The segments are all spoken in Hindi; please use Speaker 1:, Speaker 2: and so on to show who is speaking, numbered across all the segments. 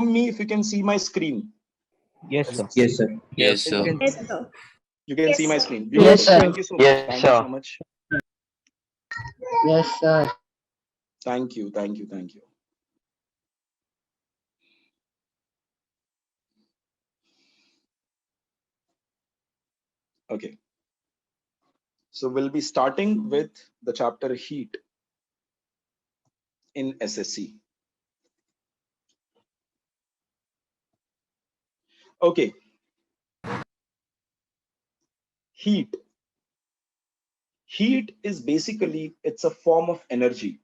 Speaker 1: confirm me if you can see my screen.
Speaker 2: Yes, sir.
Speaker 3: Yes, sir.
Speaker 4: Yes, sir.
Speaker 5: Yes, sir.
Speaker 1: You can
Speaker 5: Yes,
Speaker 1: see my
Speaker 5: sir.
Speaker 1: screen.
Speaker 3: Yes, sir.
Speaker 1: Thank you so much.
Speaker 3: Yes,
Speaker 1: Thank you
Speaker 3: sir.
Speaker 1: so much.
Speaker 3: Yes, sir.
Speaker 1: Thank you. Thank you. Thank you. Okay. So we'll be starting with the chapter heat in SSC. Okay. Heat. Heat is basically, it's a form of energy.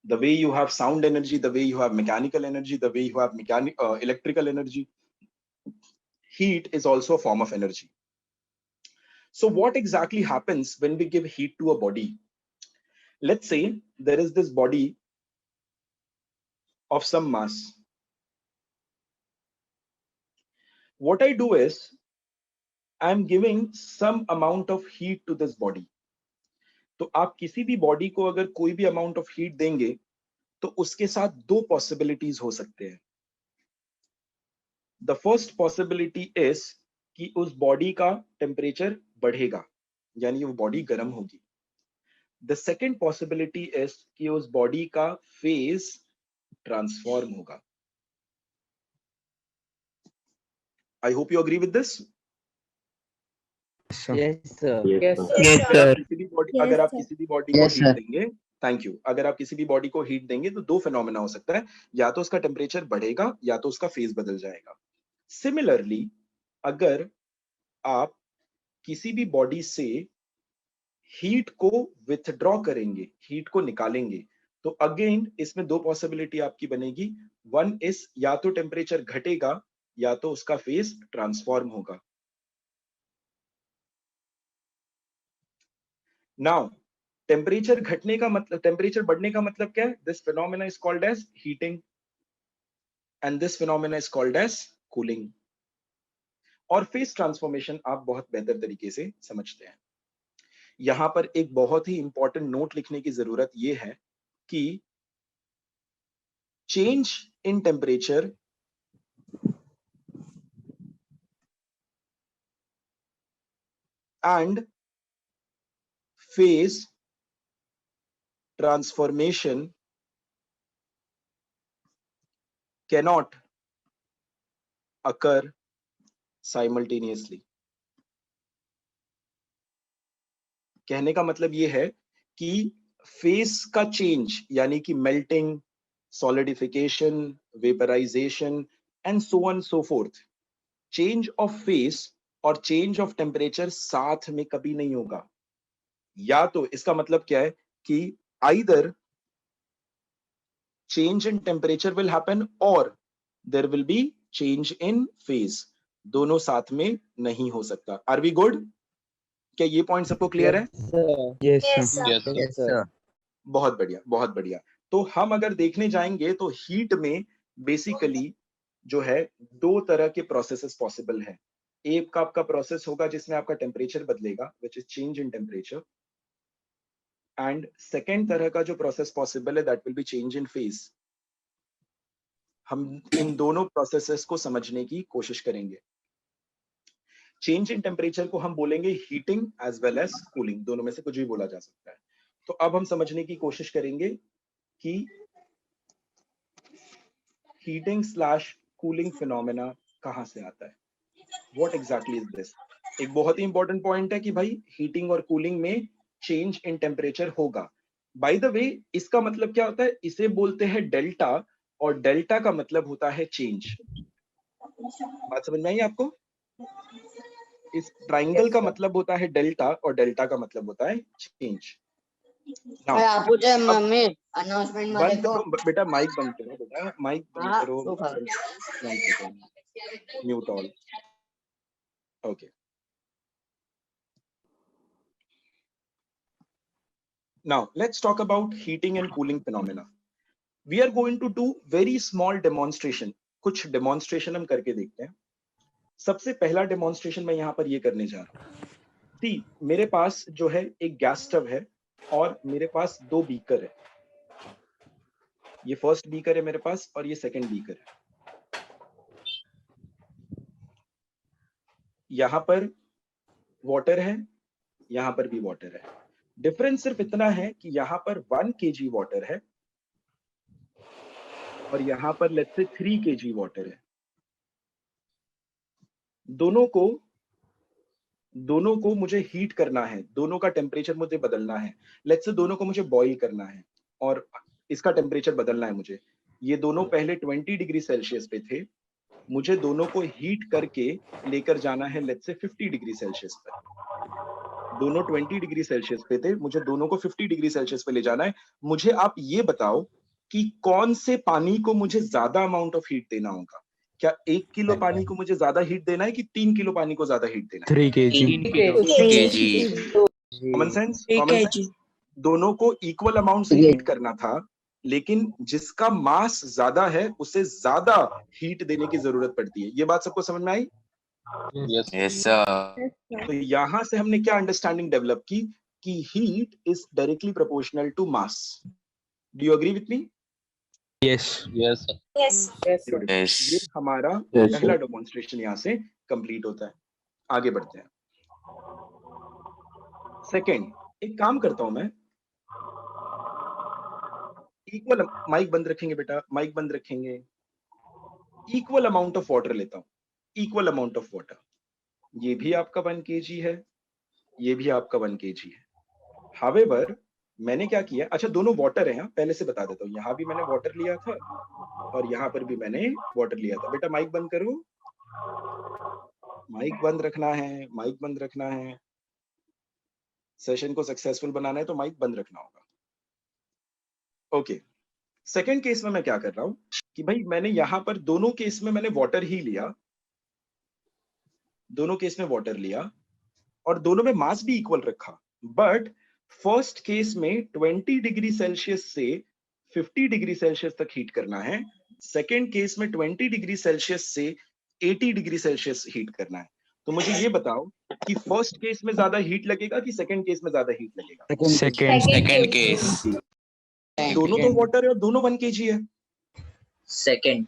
Speaker 1: The way you have sound energy, the way you have mechanical energy, the way you have electrical energy, heat is also a form of energy. So what exactly happens when we give heat to a body? Let's say there is this body of some mass. What I do is I'm giving some amount of heat to this body. तो आप किसी भी बॉडी को अगर कोई भी अमाउंट ऑफ हीट देंगे तो उसके साथ दो पॉसिबिलिटीज हो सकते हैं. द फर्स्ट पॉसिबिलिटी इज कि उस बॉडी का टेम्परेचर बढ़ेगा, यानी वो बॉडी गर्म होगी. द सेकेंड पॉसिबिलिटी इज कि उस बॉडी का फेज ट्रांसफॉर्म होगा. I hope you agree with this.
Speaker 2: Yes, sir.
Speaker 3: Yes, sir.
Speaker 5: Yes,
Speaker 1: अगर
Speaker 5: sir.
Speaker 1: आप किसी भी बॉडी
Speaker 5: Yes,
Speaker 1: अगर आप
Speaker 5: sir.
Speaker 1: किसी भी बॉडी को
Speaker 3: Yes,
Speaker 1: हीट
Speaker 3: sir.
Speaker 1: देंगे, थैंक यू, अगर आप किसी भी बॉडी को हीट देंगे तो दो फिनोमेना हो सकता है, या तो उसका टेम्परेचर बढ़ेगा या तो उसका फेज बदल जाएगा. सिमिलरली अगर आप किसी भी बॉडी से हीट को विथड्रॉ करेंगे, हीट को निकालेंगे, तो अगेन इसमें दो पॉसिबिलिटी आपकी बनेगी. वन इज या तो टेम्परेचर घटेगा या तो उसका फेज ट्रांसफॉर्म होगा. नाउ टेम्परेचर घटने का मतलब, टेम्परेचर बढ़ने का मतलब क्या है? This phenomena is called as heating and this phenomena is called as cooling. और फेज ट्रांसफॉर्मेशन आप बहुत बेहतर तरीके से समझते हैं. यहां पर एक बहुत ही इंपॉर्टेंट नोट लिखने की जरूरत यह है कि change in temperature and phase transformation cannot occur simultaneously. कहने का मतलब ये है कि फेस का चेंज यानी कि melting, solidification, vaporisation and so on so fourth, change of phase और चेंज ऑफ टेम्परेचर साथ में कभी नहीं होगा. या तो इसका मतलब क्या है कि either change in temperature will happen or there will be change in phase. दोनों साथ में नहीं हो सकता. Are we good? क्या ये पॉइंट सबको क्लियर है?
Speaker 2: Yes,
Speaker 5: Yes,
Speaker 2: sir.
Speaker 5: sir.
Speaker 4: Yes, sir.
Speaker 2: Yes, sir.
Speaker 1: बहुत बढ़िया, बहुत बढ़िया. तो हम अगर देखने जाएंगे तो हीट में बेसिकली जो है दो तरह के प्रोसेसेस पॉसिबल है. एक का आपका प्रोसेस होगा जिसमें आपका टेम्परेचर बदलेगा, which is change in temperature. And second तरह का जो प्रोसेस पॉसिबल है, that will be change in phase. हम इन दोनों प्रोसेसेस को समझने की कोशिश करेंगे. चेंज इन टेम्परेचर को हम बोलेंगे heating as well as cooling, दोनों में से कुछ भी बोला जा सकता है. तो अब हम समझने की कोशिश करेंगे कि हीटिंग स्लैश कूलिंग फिनोमेना कहां से आता है. What exactly is this? एक बहुत ही इंपॉर्टेंट पॉइंट है कि भाई हीटिंग और कूलिंग में चेंज इन टेम्परेचर होगा. बाय द वे इसका मतलब क्या होता है? इसे बोलते हैं डेल्टा, और डेल्टा का मतलब होता है चेंज. बात समझ में आई आपको? इस ट्राइंगल का मतलब होता है डेल्टा और डेल्टा का मतलब होता है चेंज.
Speaker 3: मम्मी अनाउंसमेंट
Speaker 1: बंद करो बेटा, माइक बंद करो बेटा, माइक बंद
Speaker 3: हाँ,
Speaker 1: करो.
Speaker 3: तो हाँ.
Speaker 1: Mute all. Okay. Now let's talk about heating and cooling phenomena. We are going to do very small demonstration. कुछ demonstration हम करके देखते हैं. सबसे पहला demonstration मैं यहाँ पर ये करने जा रहा हूँ. See, मेरे पास जो है एक गैस स्टव है और मेरे पास दो बीकर है. ये फर्स्ट बीकर है मेरे पास और ये सेकंड बीकर है। यहां पर वाटर है, यहां पर भी वाटर है। डिफरेंस सिर्फ इतना है कि यहां पर 1 kg वाटर है और यहां पर लेट्स से 3 kg वाटर है। दोनों को मुझे हीट करना है, दोनों का टेम्परेचर मुझे बदलना है। लेट्स से दोनों को मुझे बॉईल करना है और इसका टेम्परेचर बदलना है मुझे। ये दोनों पहले 20 डिग्री सेल्सियस पे थे, मुझे दोनों को हीट करके लेकर जाना है लेट्स से 50 डिग्री सेल्सियस पर। दोनों 20 डिग्री सेल्सियस पे थे, मुझे दोनों को 50 डिग्री सेल्सियस पे ले जाना है। मुझे आप ये बताओ कि कौन से पानी को मुझे ज्यादा अमाउंट ऑफ हीट देना होगा? क्या 1 किलो पानी को मुझे ज्यादा हीट देना है कि 3 किलो पानी को ज्यादा हीट देना है?
Speaker 2: 3 kg.
Speaker 3: 3
Speaker 1: common sense,
Speaker 3: 3
Speaker 1: common
Speaker 3: kg.
Speaker 1: Sense. दोनों को इक्वल अमाउंट से हीट करना था, लेकिन जिसका मास ज्यादा है उसे ज्यादा हीट देने की जरूरत पड़ती है। ये बात सबको समझ में आई?
Speaker 4: Yes sir.
Speaker 1: तो यहां से हमने क्या अंडरस्टैंडिंग डेवलप की कि heat is directly proportional to mass. Do you agree with me?
Speaker 2: Yes.
Speaker 4: Yes sir.
Speaker 3: Yes.
Speaker 1: ये हमारा पहला डेमोन्स्ट्रेशन यहां से कंप्लीट होता है। आगे बढ़ते हैं। सेकंड, एक काम करता हूं मैं, इक्वल, माइक बंद रखेंगे बेटा, माइक बंद रखेंगे। इक्वल अमाउंट ऑफ वाटर लेता हूं, इक्वल अमाउंट ऑफ वाटर। ये भी आपका 1 kg है, ये भी आपका 1 kg है। हावेवर मैंने क्या किया, अच्छा दोनों वाटर है, पहले से बता देता हूँ। यहाँ भी मैंने वाटर लिया था और यहाँ पर भी मैंने वाटर लिया था। बेटा माइक बंद करो, माइक बंद रखना है, माइक बंद रखना है। सेशन को सक्सेसफुल बनाना है तो माइक बंद रखना होगा। ओके, सेकंड केस में मैं क्या कर रहा हूं कि भाई मैंने यहां पर दोनों केस में मैंने वाटर ही लिया, दोनों केस में वाटर लिया और दोनों में मास भी इक्वल रखा। बट फर्स्ट केस में 20 डिग्री सेल्सियस से 50 डिग्री सेल्सियस तक हीट करना है, सेकेंड केस में 20 डिग्री सेल्सियस से 80 डिग्री सेल्सियस हीट करना है। तो मुझे ये बताओ कि फर्स्ट केस में ज्यादा हीट लगेगा कि सेकेंड केस में ज्यादा हीट लगेगा?
Speaker 4: Second case.
Speaker 1: दोनों तो वाटर है और दोनों 1 kg है।
Speaker 3: Second.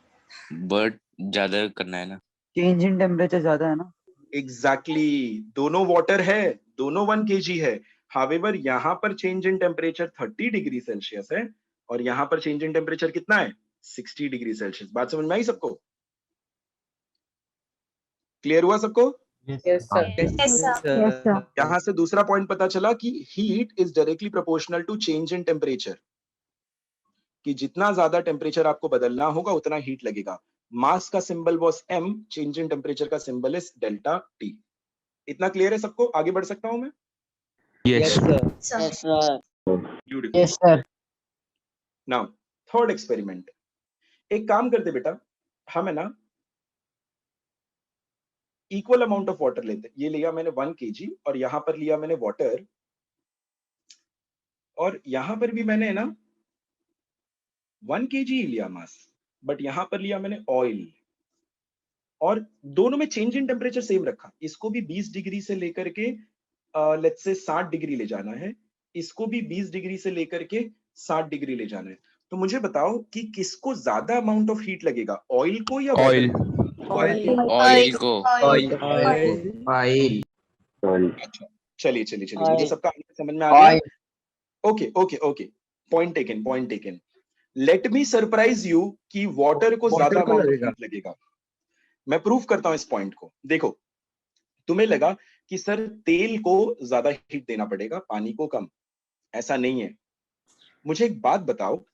Speaker 4: बट ज्यादा करना है ना।
Speaker 2: Change in temperature ज्यादा है ना?
Speaker 1: एग्जैक्टली, दोनों वाटर है, दोनों 1 kg है। हावेवर यहां पर change in temperature 30 degree Celsius है और यहां पर चेंज इन टेम्परेचर कितना है? 60 डिग्री सेल्सियस। बात समझ में आई सबको? क्लियर हुआ सबको?
Speaker 5: Yes, sir.
Speaker 3: Yes, sir.
Speaker 1: यहां से दूसरा पॉइंट पता चला कि heat is directly proportional to change in temperature, कि जितना ज्यादा टेम्परेचर आपको बदलना होगा उतना हीट लगेगा। मास का symbol was m, change in temperature का सिंबल इज डेल्टा t। इतना क्लियर है सबको? आगे बढ़ सकता हूं मैं?
Speaker 2: Yes.
Speaker 3: Yes, sir.
Speaker 1: Beautiful.
Speaker 2: Yes, sir.
Speaker 1: Now third experiment. एक काम करते बेटा, हम है ना इक्वल अमाउंट ऑफ वाटर लेते। ये लिया मैंने 1 kg और यहां पर लिया मैंने वाटर और यहां पर भी मैंने है ना 1 kg ही लिया मास, बट यहां पर लिया मैंने ऑयल और दोनों में चेंज इन टेम्परेचर सेम रखा। इसको भी 20 डिग्री से लेकर के लेट्स से 60 डिग्री ले जाना है, इसको भी 20 डिग्री से लेकर के 60 डिग्री ले जाना है। तो मुझे बताओ कि किसको ज्यादा अमाउंट ऑफ हीट लगेगा, ऑयल को या वाटर
Speaker 2: Oil.
Speaker 1: को?
Speaker 4: ऑयल को।
Speaker 1: अच्छा, चलिए चलिए चलिए, मुझे सबका समझ में आ गया। Okay okay okay, point taken, point taken. Let me surprise you कि वाटर को ज्यादा अमाउंट ऑफ हीट लगेगा। मैं प्रूफ करता हूं इस पॉइंट को। देखो, तुम्हें लगा कि सर तेल को ज्यादा हीट देना पड़ेगा, पानी को कम। ऐसा नहीं है। मुझे एक बात बताओ,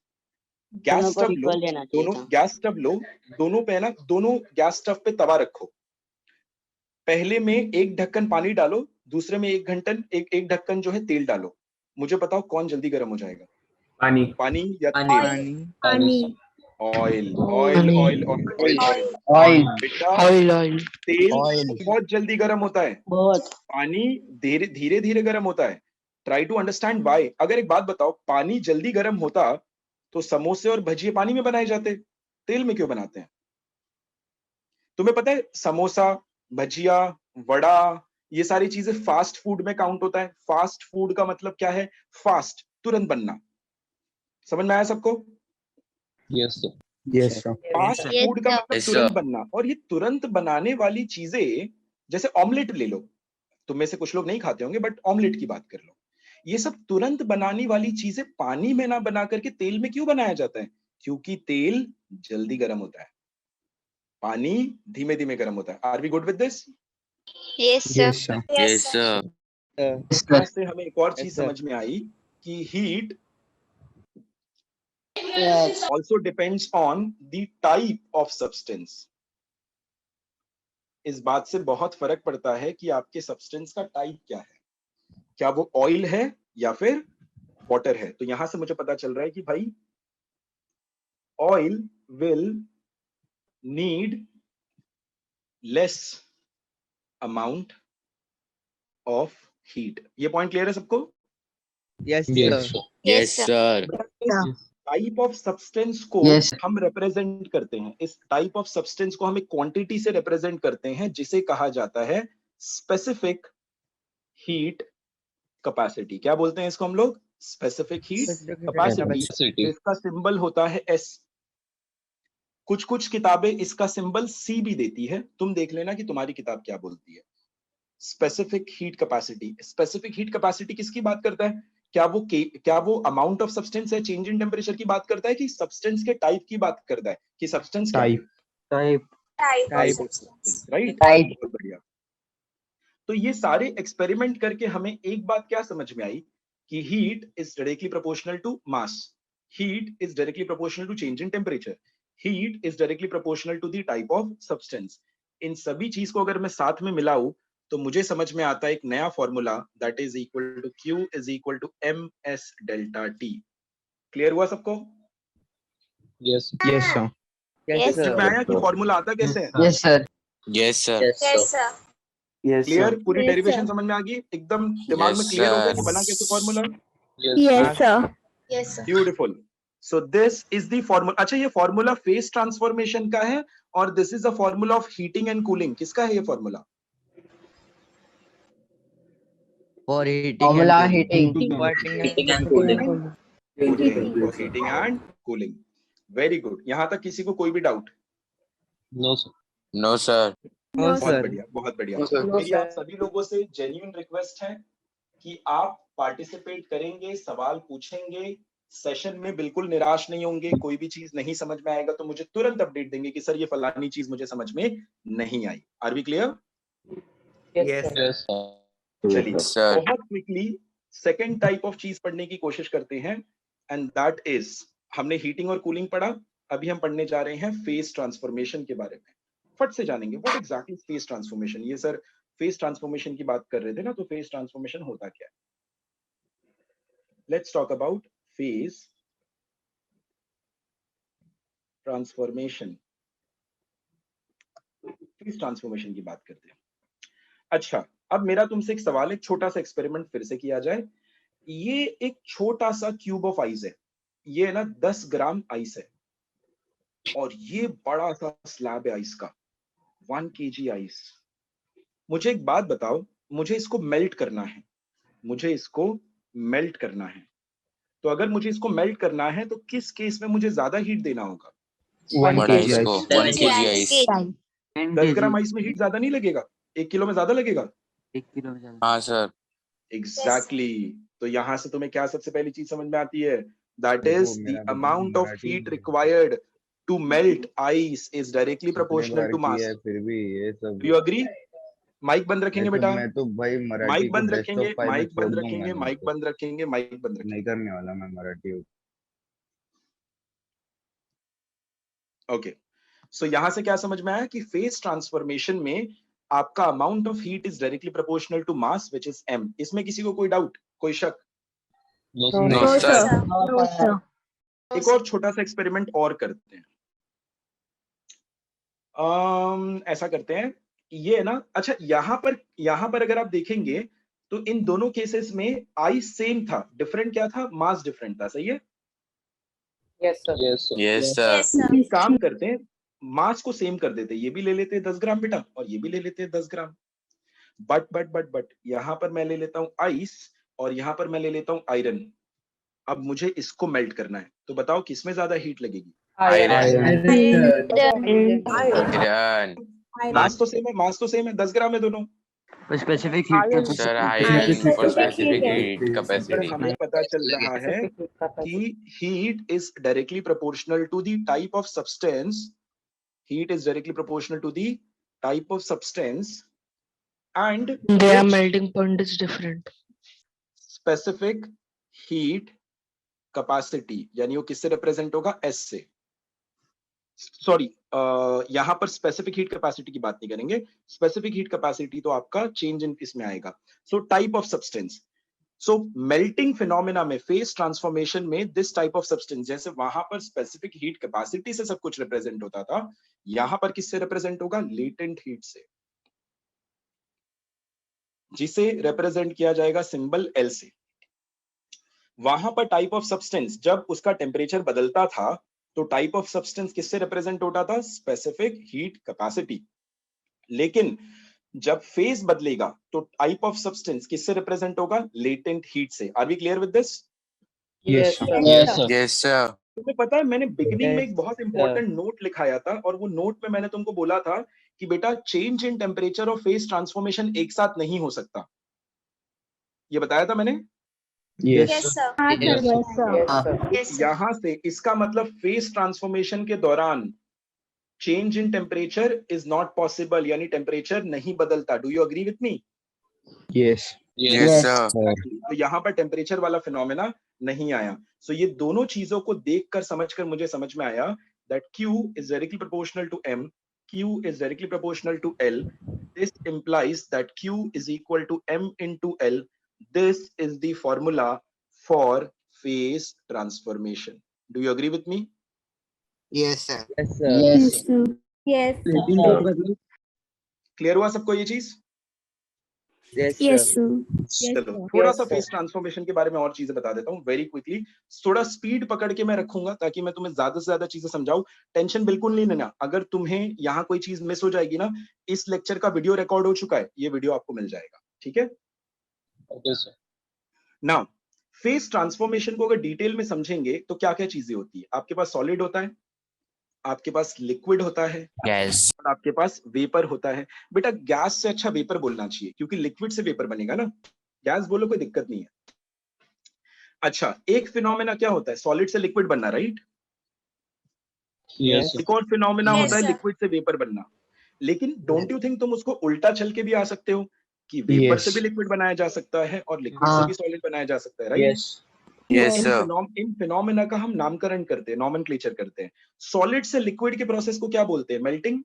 Speaker 1: गैस
Speaker 3: दोनों को
Speaker 1: स्टव लो,
Speaker 3: equal देना चाहिए
Speaker 1: दोनों
Speaker 3: था।
Speaker 1: गैस स्टव लो, दोनों पे है ना, दोनों गैस स्टव पे तवा रखो। पहले में एक ढक्कन पानी डालो, दूसरे में एक ढक्कन जो है तेल डालो। मुझे बताओ कौन जल्दी गर्म हो जाएगा?
Speaker 2: पानी.
Speaker 1: पानी या तेल?
Speaker 3: पानी।
Speaker 1: Oil oil oil oil oil.
Speaker 2: Oil.
Speaker 1: बेटा
Speaker 3: Oil.
Speaker 1: तेल
Speaker 2: Oil.
Speaker 1: बहुत जल्दी गर्म होता है,
Speaker 3: बहुत।
Speaker 1: पानी धीरे धीरे धीरे गर्म होता है। Try to understand why. अगर एक बात बताओ, पानी जल्दी गर्म होता तो समोसे और भजिए पानी में बनाए जाते, तेल में क्यों बनाते हैं? तुम्हें पता है समोसा, भजिया, वड़ा, ये सारी चीजें फास्ट फूड में काउंट होता है। फास्ट फूड का मतलब क्या है? फास्ट, तुरंत बनना। समझ में आया सबको?
Speaker 2: Yes, sir.
Speaker 1: Fast
Speaker 3: sir.
Speaker 1: Food का मतलब
Speaker 4: Yes, sir.
Speaker 1: तुरंत बनना, और ये तुरंत बनाने वाली चीजें, जैसे ऑमलेट ले लो, तुम में से कुछ लोग नहीं खाते होंगे बट ऑमलेट की बात कर लो, ये सब तुरंत बनाने वाली चीजें पानी में ना बना करके तेल में क्यों बनाया जाता है? क्योंकि तेल जल्दी गर्म होता है, पानी धीमे धीमे गर्म होता है। Are we good with this?
Speaker 5: Yes, sir.
Speaker 4: Yes, sir.
Speaker 1: यहाँ से हमें एक और चीज समझ में आई कि heat also depends on the type of substance. इस बात से बहुत फर्क पड़ता है कि आपके सब्सटेंस का टाइप क्या है, क्या वो ऑयल है या फिर वाटर है। तो यहां से मुझे पता चल रहा है कि भाई oil will need less amount of heat. ये पॉइंट क्लियर है सबको?
Speaker 2: Yes,
Speaker 4: Yes, sir.
Speaker 1: Type of substance को हम रिप्रेजेंट करते हैं, इस टाइप ऑफ सब्सटेंस को हम एक क्वांटिटी से रिप्रेजेंट करते हैं जिसे कहा जाता है स्पेसिफिक हीट कैपेसिटी। क्या बोलते हैं इसको हम लोग? Specific heat capacity.
Speaker 4: Capacity.
Speaker 1: इसका सिंबल होता है S। कुछ कुछ किताबें इसका सिंबल C भी देती है, तुम देख लेना कि तुम्हारी किताब क्या बोलती है। Specific heat capacity, specific heat capacity किसकी बात करता है? क्या वो अमाउंट ऑफ सब्सटेंस है, चेंज इन टेम्परेचर की बात करता है, कि सब्सटेंस के टाइप की बात करता है, कि substance
Speaker 2: Type.
Speaker 1: Type of substance, right? बहुत बढ़िया। तो ये सारे एक्सपेरिमेंट करके हमें एक बात क्या समझ में आई कि heat is directly proportional to mass, heat is directly proportional to change in temperature, heat is directly proportional to the type of substance. इन सभी चीज को अगर मैं साथ में मिलाऊं तो मुझे समझ में आता है एक नया formula, that is equal to Q is equal to MS delta T। Clear हुआ सबको?
Speaker 2: Yes, sir.
Speaker 5: Yes,
Speaker 1: समझ में आया कि फॉर्मूला आता कैसे है?
Speaker 3: Yes, sir.
Speaker 4: Yes, sir.
Speaker 5: Yes, sir.
Speaker 1: Clear? पूरी
Speaker 5: Yes,
Speaker 1: डेरिवेशन
Speaker 5: sir.
Speaker 1: समझ में आ गई? एकदम दिमाग में
Speaker 4: Yes,
Speaker 1: क्लियर हो गया कि
Speaker 4: sir.
Speaker 1: बना कैसे formula?
Speaker 5: Yes, sir. Yes, sir.
Speaker 1: Beautiful. So this is the formula. अच्छा, ये फॉर्मूला फेज ट्रांसफॉर्मेशन का है और this is a formula of heating and cooling. किसका है ये formula?
Speaker 2: For heating
Speaker 3: Formula
Speaker 2: and
Speaker 3: heating.
Speaker 5: Heating
Speaker 3: and cooling.
Speaker 1: For heating and cooling. Very good. यहां तक किसी को कोई भी doubt?
Speaker 2: No, sir.
Speaker 4: No, sir.
Speaker 1: बहुत बढ़िया, बहुत बढ़िया।
Speaker 3: No, sir.
Speaker 1: मेरी आप सभी लोगों से जेन्युइन रिक्वेस्ट है कि आप पार्टिसिपेट करेंगे, सवाल पूछेंगे, सेशन में बिल्कुल निराश नहीं होंगे। कोई भी चीज नहीं समझ में आएगा तो मुझे तुरंत अपडेट देंगे कि सर ये फलानी चीज मुझे समझ में नहीं आई। Are we clear?
Speaker 2: Yes, sir.
Speaker 1: चलिए
Speaker 4: Yes, sir.
Speaker 1: बहुत क्विकली सेकंड टाइप ऑफ चीज पढ़ने की कोशिश करते हैं, एंड दैट इज, हमने हीटिंग और कूलिंग पढ़ा, अभी हम पढ़ने जा रहे हैं फेज ट्रांसफॉर्मेशन के बारे में। फट से जानेंगे व्हाट एग्जैक्टली फेज ट्रांसफॉर्मेशन। ये सर फेज ट्रांसफॉर्मेशन की बात कर रहे थे ना, तो फेज ट्रांसफॉर्मेशन होता क्या है? Let's talk about phase transformation. Phase transformation की बात करते हैं। अच्छा, अब मेरा तुमसे एक सवाल, एक छोटा सा एक्सपेरिमेंट फिर से किया जाए। ये एक छोटा सा क्यूब ऑफ आइस है, ये ना 10 ग्राम आइस है, और ये बड़ा सा स्लैब है आइस का, 1 kg आइस। मुझे एक बात बताओ, मुझे इसको मेल्ट करना है, मुझे इसको मेल्ट करना है, तो अगर मुझे इसको मेल्ट करना है तो किस केस में मुझे ज्यादा हीट देना होगा?
Speaker 2: 1
Speaker 4: One
Speaker 2: kg
Speaker 4: ice
Speaker 2: ice.
Speaker 4: को 1 kg ice.
Speaker 1: 10 ग्राम आइस में हीट ज्यादा नहीं लगेगा? 1 किलो में ज्यादा लगेगा?
Speaker 2: 1 किलो में ज्यादा।
Speaker 4: हाँ सर।
Speaker 1: एग्जैक्टली। तो यहां से तुम्हें क्या सबसे पहली चीज समझ में आती है? That is the amount of heat required to melt ice is directly proportional to mass.
Speaker 6: फिर भी ये सब
Speaker 1: यू एग्री? माइक बंद रखेंगे बेटा,
Speaker 6: मैं तो भाई मराठी
Speaker 1: माइक बंद
Speaker 6: को बेस्ट
Speaker 1: रखेंगे,
Speaker 6: ऑफ 5 में
Speaker 1: माइक
Speaker 6: छोड़
Speaker 1: बंद
Speaker 6: दूंगा
Speaker 1: रखेंगे,
Speaker 6: मैं
Speaker 1: माइक
Speaker 6: तो।
Speaker 1: बंद रखेंगे, माइक बंद रखेंगे।
Speaker 6: नहीं करने वाला मैं मराठी।
Speaker 1: ओके, सो यहां से क्या समझ में आया कि फेज ट्रांसफॉर्मेशन में आपका amount of heat is directly proportional to mass which is m। इसमें किसी को कोई डाउट, कोई शक?
Speaker 2: No,
Speaker 4: No, sir.
Speaker 3: No, sir.
Speaker 1: एक और छोटा सा एक्सपेरिमेंट और करते हैं। ऐसा करते हैं, ये है ना, अच्छा यहाँ पर अगर आप देखेंगे तो इन दोनों केसेस में आइस सेम था, डिफरेंट क्या था? मास डिफरेंट था, सही है?
Speaker 2: Yes, sir.
Speaker 4: Yes, sir.
Speaker 1: एक काम करते हैं, मास को सेम कर देते हैं, ये भी ले लेते हैं 10 ग्राम बेटा, और ये भी ले लेते हैं 10 ग्राम। बट यहाँ पर मैं ले लेता हूँ आइस, और यहाँ पर मैं ले लेता हूँ आयरन। अब मुझे इसको मेल्ट करना है, तो बताओ किसमें ज्यादा हीट लगेगी?
Speaker 4: Iron.
Speaker 5: Iron.
Speaker 4: Iron.
Speaker 1: मास तो सेम है 10 ग्राम है दोनों।
Speaker 2: Specific heat
Speaker 4: Sir, iron for specific heat
Speaker 1: पर
Speaker 4: capacity.
Speaker 1: हमें पता चल रहा है कि heat is directly proportional to the type of substance. Heat is directly proportional to the type of substance and
Speaker 7: Their
Speaker 1: which
Speaker 7: melting point is different.
Speaker 1: specific heat capacity, यानी वो किससे रिप्रेजेंट होगा? S से। सॉरी, यहां पर स्पेसिफिक हीट कैपेसिटी की बात नहीं करेंगे। स्पेसिफिक हीट कैपेसिटी तो आपका चेंज इन इसमें आएगा। So type of substance, so melting phenomena में, फेज ट्रांसफॉर्मेशन में, दिस टाइप ऑफ सब्सटेंस, जैसे वहां पर स्पेसिफिक हीट कैपेसिटी से सब कुछ रिप्रेजेंट होता था, यहां पर किससे रिप्रेजेंट होगा? लेटेंट हीट से, जिसे रिप्रेजेंट किया जाएगा सिंबल L से। वहां पर टाइप ऑफ सब्सटेंस, जब उसका टेम्परेचर बदलता था तो टाइप ऑफ सब्सटेंस किससे रिप्रेजेंट होता था? Specific heat capacity. लेकिन जब फेज बदलेगा तो टाइप ऑफ सब्सटेंस किससे रिप्रेजेंट होगा? लेटेंट हीट से। Are we clear with this?
Speaker 2: Yes
Speaker 4: Yes, sir.
Speaker 1: तुम्हें पता है मैंने बिगिनिंग में एक बहुत इंपॉर्टेंट नोट लिखाया था, और वो नोट में मैंने तुमको बोला था कि बेटा चेंज इन टेम्परेचर और फेज ट्रांसफॉर्मेशन एक साथ नहीं हो सकता। ये बताया था मैंने? यहां से इसका मतलब फेज ट्रांसफॉर्मेशन के दौरान change in temperature is not possible, यानी टेम्परेचर नहीं बदलता। Do you agree with me?
Speaker 6: Yes.
Speaker 4: Yes, sir.
Speaker 1: तो यहाँ पर टेम्परेचर वाला फिनोमेना नहीं आया। सो ये दोनों चीजों को देखकर समझकर मुझे समझ में आया that Q is directly proportional to M, Q is directly proportional to L. This implies that Q is equal to M into L. This is the formula for phase transformation. Do you agree with me?
Speaker 2: Yes sir
Speaker 1: clear हुआ सबको ये चीज?
Speaker 2: यस
Speaker 1: चलो थोड़ा सा फेस ट्रांसफॉर्मेशन के बारे में और चीजें बता देता हूँ वेरी क्विकली। थोड़ा स्पीड पकड़ के मैं रखूंगा ताकि मैं तुम्हें ज्यादा से ज्यादा चीजें समझाऊं। टेंशन बिल्कुल नहीं लेना, अगर तुम्हें यहाँ कोई चीज मिस हो जाएगी ना, इस लेक्चर का वीडियो रिकॉर्ड हो चुका है, ये वीडियो आपको मिल जाएगा, ठीक है?
Speaker 2: Okay sir.
Speaker 1: Now face transformation को अगर डिटेल में समझेंगे तो क्या क्या चीजें होती है? आपके पास सॉलिड होता है, आपके पास लिक्विड होता है,
Speaker 4: Yes.
Speaker 1: और आपके पास वेपर होता है। बेटा गैस से अच्छा वेपर बोलना चाहिए क्योंकि लिक्विड से वेपर बनेगा ना, गैस बोलो कोई दिक्कत नहीं है। अच्छा, एक फिनोमेना क्या होता है? सॉलिड से लिक्विड बनना, राइट?
Speaker 2: यस
Speaker 1: एक और फिनोमेना होता है लिक्विड से वेपर बनना। लेकिन डोंट यू थिंक तुम उसको उल्टा चल के भी आ सकते हो कि वेपर
Speaker 6: Yes.
Speaker 1: से भी लिक्विड बनाया जा सकता है और लिक्विड से भी सॉलिड बनाया जा सकता है, राइट?
Speaker 2: Yes
Speaker 4: Yes, sir.
Speaker 1: इन फिनोमेना का हम नामकरण करते हैं, नॉमेनक्लेचर करते हैं। सॉलिड से लिक्विड के प्रोसेस को क्या बोलते हैं? मेल्टिंग।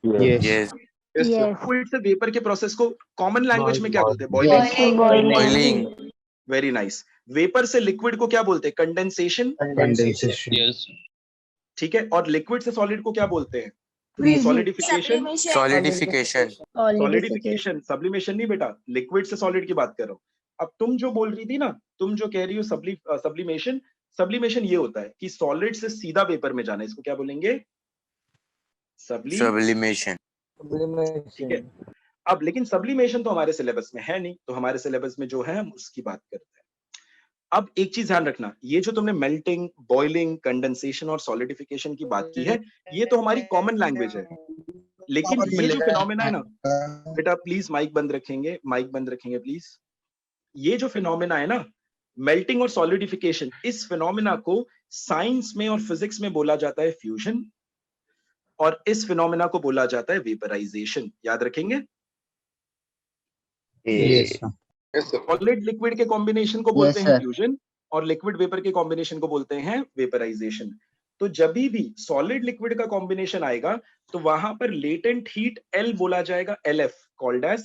Speaker 6: Yes.
Speaker 4: Yes.
Speaker 1: लिक्विड से वेपर के प्रोसेस को कॉमन लैंग्वेज में क्या बोलते हैं?
Speaker 5: Boiling.
Speaker 4: Boiling.
Speaker 1: Very nice. Vapour से लिक्विड को क्या बोलते हैं? कंडेंसेशन।
Speaker 6: Condensation.
Speaker 2: यस
Speaker 1: ठीक है, और लिक्विड से सॉलिड को क्या बोलते हैं? सॉलिडिफिकेशन।
Speaker 4: Solidification.
Speaker 1: सॉलिडिफिकेशन, सब्लिमेशन नहीं बेटा, लिक्विड से सॉलिड की बात कर रहा हूं। अब तुम जो बोल रही थी ना, तुम जो कह रही हो सब्लिमेशन, सब्लिमेशन ये होता है कि सॉलिड से सीधा वेपर में जाना, इसको क्या बोलेंगे?
Speaker 4: Sublimation.
Speaker 1: ठीक है। अब लेकिन सब्लिमेशन तो हमारे सिलेबस में है नहीं, तो हमारे सिलेबस में जो है हम उसकी बात करते हैं। अब एक चीज ध्यान रखना, ये जो तुमने मेल्टिंग, बॉइलिंग, कंडेंसेशन और सॉलिडिफिकेशन की बात की है, ये तो हमारी कॉमन लैंग्वेज है। लेकिन ये जो फिनोमेना है ना, बेटा प्लीज माइक बंद रखेंगे, माइक बंद रखेंगे प्लीज। ये जो फिनोमेना है ना, मेल्टिंग और सॉलिडिफिकेशन, इस फिनोमेना को साइंस में और फिजिक्स में बोला जाता है फ्यूजन, और इस फिनोमेना को बोला जाता है वेपराइजेशन। याद रखेंगे?
Speaker 6: Yes.
Speaker 1: सॉलिड लिक्विड के कॉम्बिनेशन को बोलते हैं फ्यूजन, और लिक्विड वेपर के कॉम्बिनेशन को बोलते हैं वेपराइजेशन। तो जब भी सॉलिड लिक्विड का कॉम्बिनेशन आएगा तो वहां पर लेटेंट हीट L बोला जाएगा, LF, called as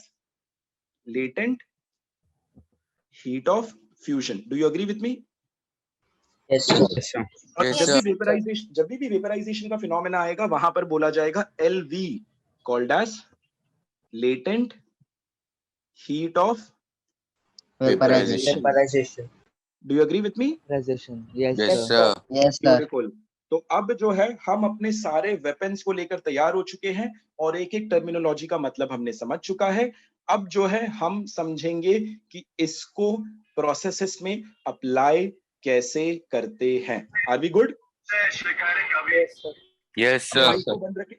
Speaker 1: latent heat of fusion. Do you agree with me?
Speaker 6: Yes, sir.
Speaker 1: और
Speaker 4: Yes,
Speaker 1: जब भी वेपराइजेशन का फिनोमेना आएगा वहां पर बोला जाएगा LV, called as latent heat of
Speaker 4: Vaporization.
Speaker 1: Do you agree with me?
Speaker 4: Yes, sir.
Speaker 1: Beautiful. तो अब जो है हम अपने सारे वेपन्स को लेकर तैयार हो चुके हैं और एक एक टर्मिनोलॉजी का मतलब हमने समझ चुका है। अब जो है हम समझेंगे कि इसको प्रोसेसेस में अप्लाई कैसे करते हैं। Are we good?
Speaker 4: Yes, sir.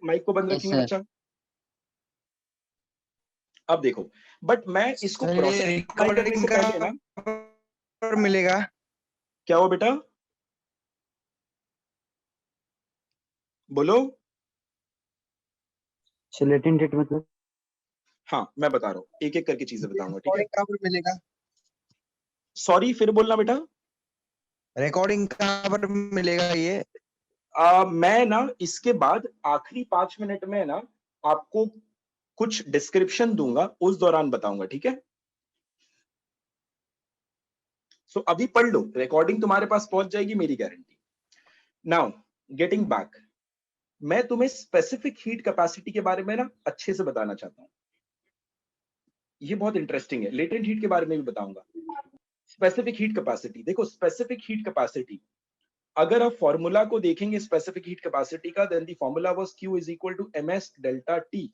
Speaker 1: Mike को बंद
Speaker 2: Yes,
Speaker 1: रखेंगे
Speaker 2: sir.
Speaker 1: बच्चा। अब देखो, बट मैं इसको प्रोसेस करने से पहले ना,
Speaker 6: मिलेगा।
Speaker 1: क्या हुआ बेटा, बोलो।
Speaker 6: लेटेंट डेट मतलब
Speaker 1: हाँ मैं बता रहा हूँ, एक एक करके चीजें बताऊंगा, ठीक है।
Speaker 6: कहाँ पर मिलेगा?
Speaker 1: सॉरी, फिर बोलना बेटा।
Speaker 6: रिकॉर्डिंग कहाँ पर मिलेगा ये?
Speaker 1: मैं ना इसके बाद आखिरी 5 मिनट में ना आपको कुछ डिस्क्रिप्शन दूंगा, उस दौरान बताऊंगा, ठीक है। सो अभी पढ़ लो, रिकॉर्डिंग तुम्हारे पास पहुंच जाएगी, मेरी गारंटी। नाउ गेटिंग बैक, मैं तुम्हें स्पेसिफिक हीट कैपेसिटी के बारे में ना अच्छे से बताना चाहता हूं। ये बहुत इंटरेस्टिंग है। लेटेंट हीट के बारे में भी बताऊंगा। स्पेसिफिक हीट कैपेसिटी, देखो स्पेसिफिक हीट कैपेसिटी, अगर आप फॉर्मूला को देखेंगे स्पेसिफिक हीट कैपेसिटी का, then the formula was Q is equal to ms delta T।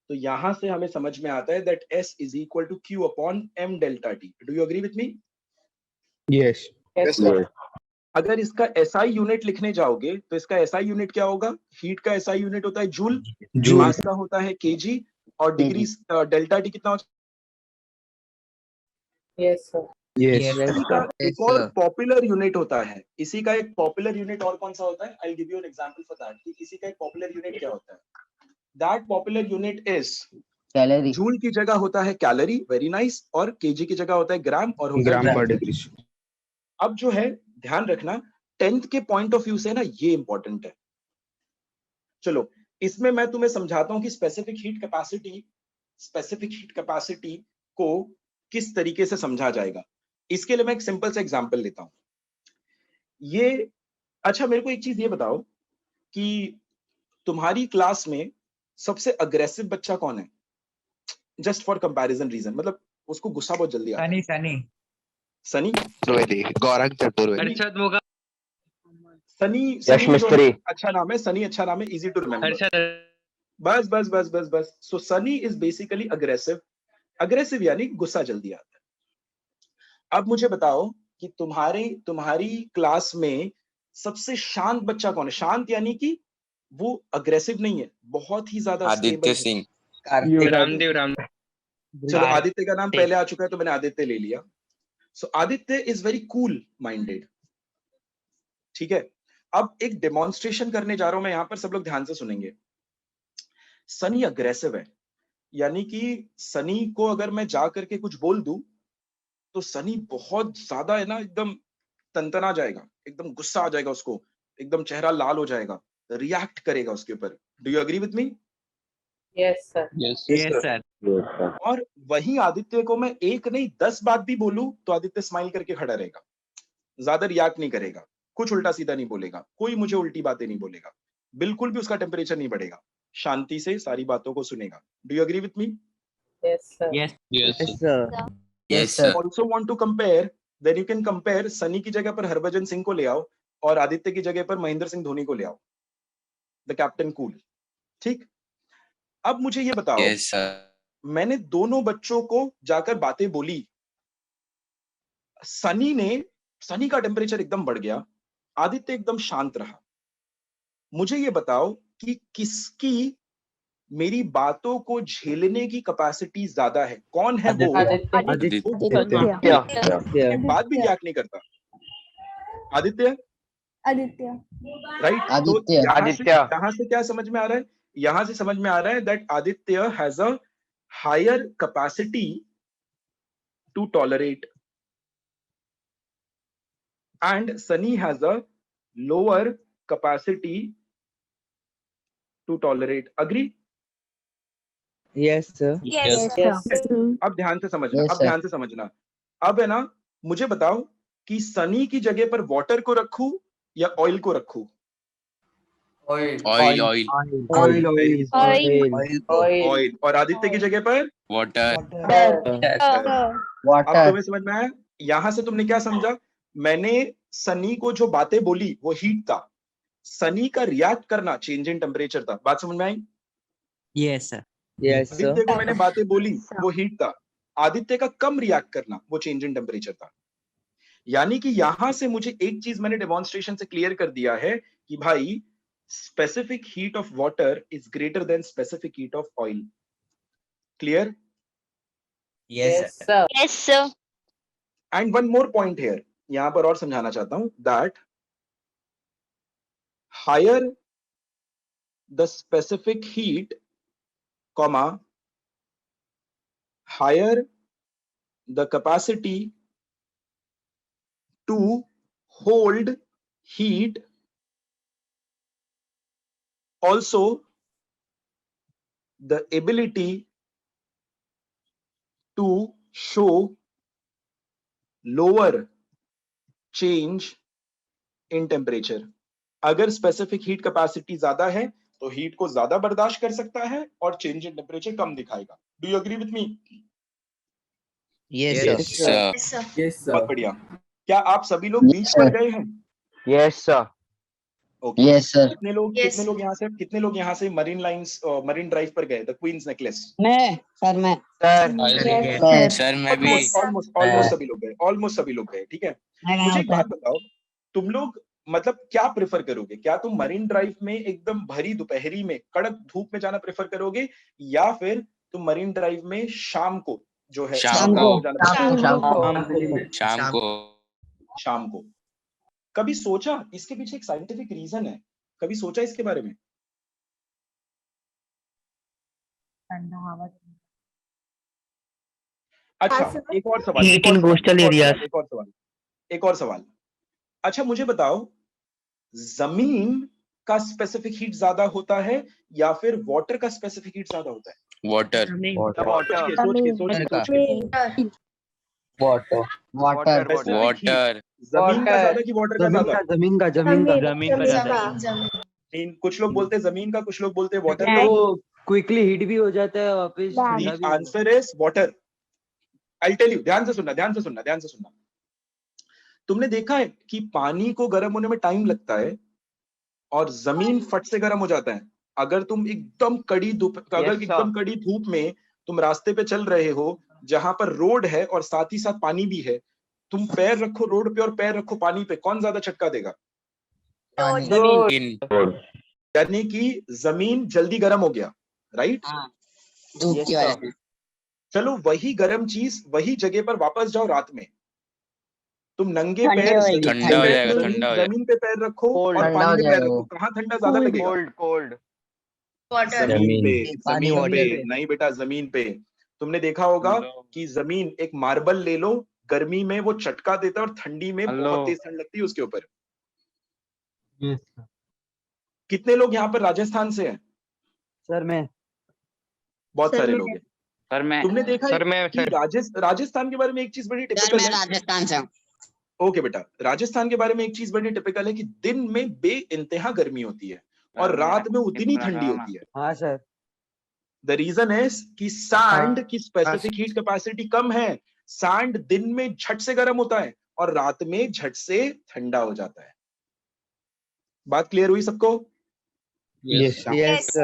Speaker 1: तो यहां से हमें समझ में आता है that S is equal to Q upon m delta T। Do you agree with me?
Speaker 6: Yes.
Speaker 2: Yes, sir.
Speaker 1: अगर इसका SI यूनिट लिखने जाओगे तो इसका SI यूनिट क्या होगा? हीट का SI यूनिट होता है जूल,
Speaker 6: जूल।
Speaker 1: मास का होता है kg, और डिग्री डेल्टा T कितना होता है?
Speaker 2: Yes, sir.
Speaker 6: यस।
Speaker 1: इसी का
Speaker 4: Yes,
Speaker 1: एक और
Speaker 4: sir.
Speaker 1: पॉपुलर यूनिट होता है, इसी का एक पॉपुलर यूनिट और कौन सा होता है? I will give you an example for that कि इसी का एक पॉपुलर यूनिट क्या होता है। That popular unit is
Speaker 2: Calorie.
Speaker 1: Joule की जगह होता है कैलोरी, वेरी नाइस, और केजी की जगह होता है ग्राम, और होता
Speaker 6: ग्राम
Speaker 1: है
Speaker 6: पर
Speaker 1: डिग्री।
Speaker 6: डिग्री।
Speaker 1: अब जो है ध्यान रखना, 10th के पॉइंट ऑफ व्यू से ना ये इंपॉर्टेंट है। चलो इसमें मैं तुम्हें समझाता हूं कि स्पेसिफिक हीट कैपेसिटी को किस तरीके से समझा जाएगा। इसके लिए मैं एक सिंपल सा एग्जांपल लेता हूं। ये अच्छा, मेरे को एक चीज ये बताओ कि तुम्हारी क्लास में सबसे अग्रेसिव बच्चा कौन है? जस्ट फॉर कंपैरिजन रीजन, मतलब उसको गुस्सा बहुत जल्दी आता है। सनी
Speaker 6: गौरव चतुर्वेदी।
Speaker 1: सनी
Speaker 6: यश
Speaker 1: जो है,
Speaker 6: मिस्त्री।
Speaker 1: अच्छा नाम है सनी, अच्छा नाम है, इजी टू रिमेम्बर। बस बस बस बस बस। सो सनी इज बेसिकली अग्रेसिव यानी गुस्सा जल्दी आता है। अब मुझे बताओ कि तुम्हारी क्लास में सबसे शांत बच्चा कौन है? शांत यानी कि वो अग्रेसिव नहीं है, बहुत ही ज्यादा
Speaker 4: आदित्य
Speaker 1: स्टेबल
Speaker 4: सिंह।
Speaker 1: है। चलो आदित्य का नाम पहले आ चुका है तो मैंने आदित्य ले लिया। So Aditya is very cool minded, ठीक है। अब एक डेमोन्स्ट्रेशन करने जा रहा हूं मैं यहां पर, सब लोग ध्यान से सुनेंगे। सनी अग्रेसिव है, यानी कि सनी को अगर मैं जा करके कुछ बोल दूं तो सनी बहुत ज्यादा है ना, एकदम तनतना जाएगा, एकदम गुस्सा आ जाएगा उसको, एकदम चेहरा लाल हो जाएगा, रिएक्ट करेगा उसके ऊपर। Do you agree with me?
Speaker 2: Yes, sir.
Speaker 3: Yes, sir.
Speaker 1: और वही आदित्य को मैं एक नहीं 10 बात भी बोलूं तो आदित्य स्माइल करके खड़ा रहेगा, ज्यादा रिएक्ट नहीं करेगा, कुछ उल्टा सीधा नहीं बोलेगा, कोई मुझे उल्टी बातें नहीं बोलेगा, बिल्कुल भी उसका टेम्परेचर नहीं बढ़ेगा, शांति से सारी बातों को सुनेगा। Do you agree with me?
Speaker 2: Yes, sir.
Speaker 3: Yes,
Speaker 6: sir.
Speaker 4: Yes, sir.
Speaker 1: Also want to compare, then you can compare, Sunny की जगह पर हरभजन सिंह को ले आओ और आदित्य की जगह पर महेंद्र सिंह धोनी को ले आओ, द कैप्टन कूल। ठीक, अब मुझे ये बताओ,
Speaker 4: Yes, sir.
Speaker 1: मैंने दोनों बच्चों को जाकर बातें बोली, सनी का टेम्परेचर एकदम बढ़ गया, आदित्य एकदम शांत रहा। मुझे ये बताओ कि किसकी मेरी बातों को झेलने की कैपेसिटी ज्यादा है? कौन है वो?
Speaker 2: Aditya.
Speaker 1: बात भी रिएक्ट नहीं करता। आदित्य, राइट? तो
Speaker 2: आदित्य.
Speaker 1: यहाँ से क्या समझ में आ रहा है? यहां से समझ में आ रहा है that Aditya has a higher capacity to tolerate and Sunny has a lower capacity to tolerate. Agree?
Speaker 6: Yes sir.
Speaker 3: Yes,
Speaker 1: अब ध्यान से समझना,
Speaker 2: Yes,
Speaker 1: अब
Speaker 2: sir.
Speaker 1: ध्यान से समझना। अब है ना, मुझे बताओ कि सनी की जगह पर वाटर को रखूं या ऑयल को रखूं?
Speaker 4: Oil.
Speaker 1: ऑयल। और आदित्य की जगह पर
Speaker 4: Water.
Speaker 1: अब
Speaker 2: Water.
Speaker 1: तुम्हें समझ में आया? यहां से तुमने क्या समझा? मैंने सनी को जो बातें बोली वो हीट था, सनी का रिएक्ट करना चेंज इन टेम्परेचर था। बात समझ में आई?
Speaker 6: Yes sir.
Speaker 1: आदित्य को मैंने बातें बोली वो हीट था, आदित्य का कम रिएक्ट करना वो चेंज इन टेम्परेचर था। यानी कि यहां से मुझे एक चीज मैंने डेमोन्स्ट्रेशन से क्लियर कर दिया है कि भाई specific heat of water is greater than specific heat of oil. Clear?
Speaker 2: Yes, sir.
Speaker 5: Yes, sir.
Speaker 1: And one more point here, यहां पर और समझाना चाहता हूं that higher the specific heat comma higher the capacity to hold heat, also the ability to show lower change in temperature। अगर स्पेसिफिक हीट कैपेसिटी ज्यादा है तो हीट को ज्यादा बर्दाश्त कर सकता है और चेंज इन टेम्परेचर कम दिखाएगा। Do you agree with me?
Speaker 6: Yes,
Speaker 4: Yes,
Speaker 6: sir.
Speaker 4: sir.
Speaker 7: Yes, sir.
Speaker 2: Yes,
Speaker 1: बहुत
Speaker 2: sir.
Speaker 1: बढ़िया। क्या आप सभी लोग बीच पर गए हैं?
Speaker 2: Yes, sir.
Speaker 1: Okay.
Speaker 2: Yes, sir.
Speaker 1: कितने लोग
Speaker 7: Yes.
Speaker 1: कितने लोग यहाँ से मरीन लाइंस मरीन ड्राइव पर गए, द क्वींस नेकलेस?
Speaker 2: मैं सर
Speaker 4: Sir, मैं भी।
Speaker 1: ऑलमोस्ट सभी लोग गए, ऑलमोस्ट सभी लोग गए। ठीक है, मुझे एक बात बताओ, तुम लोग मतलब क्या प्रेफर करोगे? क्या तुम मरीन ड्राइव में एकदम भरी दोपहरी में कड़क धूप में जाना प्रेफर करोगे, या फिर तुम मरीन ड्राइव में शाम को जो है
Speaker 4: शाम को।
Speaker 1: जाना prefer
Speaker 4: शाम को।
Speaker 1: शाम को? कभी सोचा इसके पीछे एक साइंटिफिक रीजन है? कभी सोचा इसके बारे में? अच्छा, एक और सवाल, एक और सवाल। अच्छा मुझे बताओ, जमीन का स्पेसिफिक हीट ज्यादा होता है या फिर वाटर का स्पेसिफिक हीट ज्यादा होता है?
Speaker 4: Water.
Speaker 2: Water.
Speaker 4: Water.
Speaker 1: जमीन का ज्यादा कि वाटर का ज्यादा?
Speaker 7: जमीन।
Speaker 1: कुछ लोग बोलते हैं जमीन का, कुछ लोग बोलते हैं वाटर का।
Speaker 8: वो क्विकली हीट भी हो जाता है वापस ठंडा भी हो
Speaker 1: answer is water. I tell you, ध्यान से सुनना। तुमने देखा है कि पानी को गर्म होने में टाइम लगता है और जमीन फट से गर्म हो जाता है। अगर तुम एकदम कड़ी धूप में तुम रास्ते पे चल रहे हो जहां पर रोड है और साथ ही साथ पानी भी है, तुम पैर रखो रोड पे और पैर रखो पानी पे, कौन ज्यादा झटका देगा?
Speaker 4: In.
Speaker 1: यानी कि जमीन जल्दी गर्म हो गया, राइट?
Speaker 2: धूप की वजह से।
Speaker 1: चलो वही गर्म चीज वही जगह पर वापस जाओ रात में, तुम नंगे पैर
Speaker 4: ठंडा हो जाएगा।
Speaker 1: जमीन पे पैर रखो और पानी में पैर रखो, कहाँ ठंडा ज्यादा लगेगा?
Speaker 7: वाटर।
Speaker 1: जमीन
Speaker 6: पानी
Speaker 1: पे
Speaker 6: water।
Speaker 1: नहीं बेटा, जमीन पे। तुमने देखा होगा कि जमीन, एक मार्बल ले लो, गर्मी में वो चटका देता है और ठंडी में बहुत तेज ठंड लगती है उसके ऊपर। कितने लोग यहाँ पर राजस्थान से हैं?
Speaker 8: सर मैं
Speaker 1: बहुत सारे लोग हैं।
Speaker 4: सर मैं।
Speaker 1: तुमने देखा है कि राजस्थान के बारे में एक चीज बड़ी टिपिकल है।
Speaker 2: राजस्थान से हूँ।
Speaker 1: ओके बेटा, राजस्थान के बारे में एक चीज बड़ी टिपिकल है कि दिन में बेइंतहा गर्मी होती है और रात में उतनी ठंडी होती है।
Speaker 8: हाँ सर।
Speaker 1: द रीजन इज कि सैंड की स्पेसिफिक हीट कैपेसिटी कम है। सैंड दिन में झट से गर्म होता है और रात में झट से ठंडा हो जाता है। बात क्लियर हुई सबको?
Speaker 6: Yes, sir.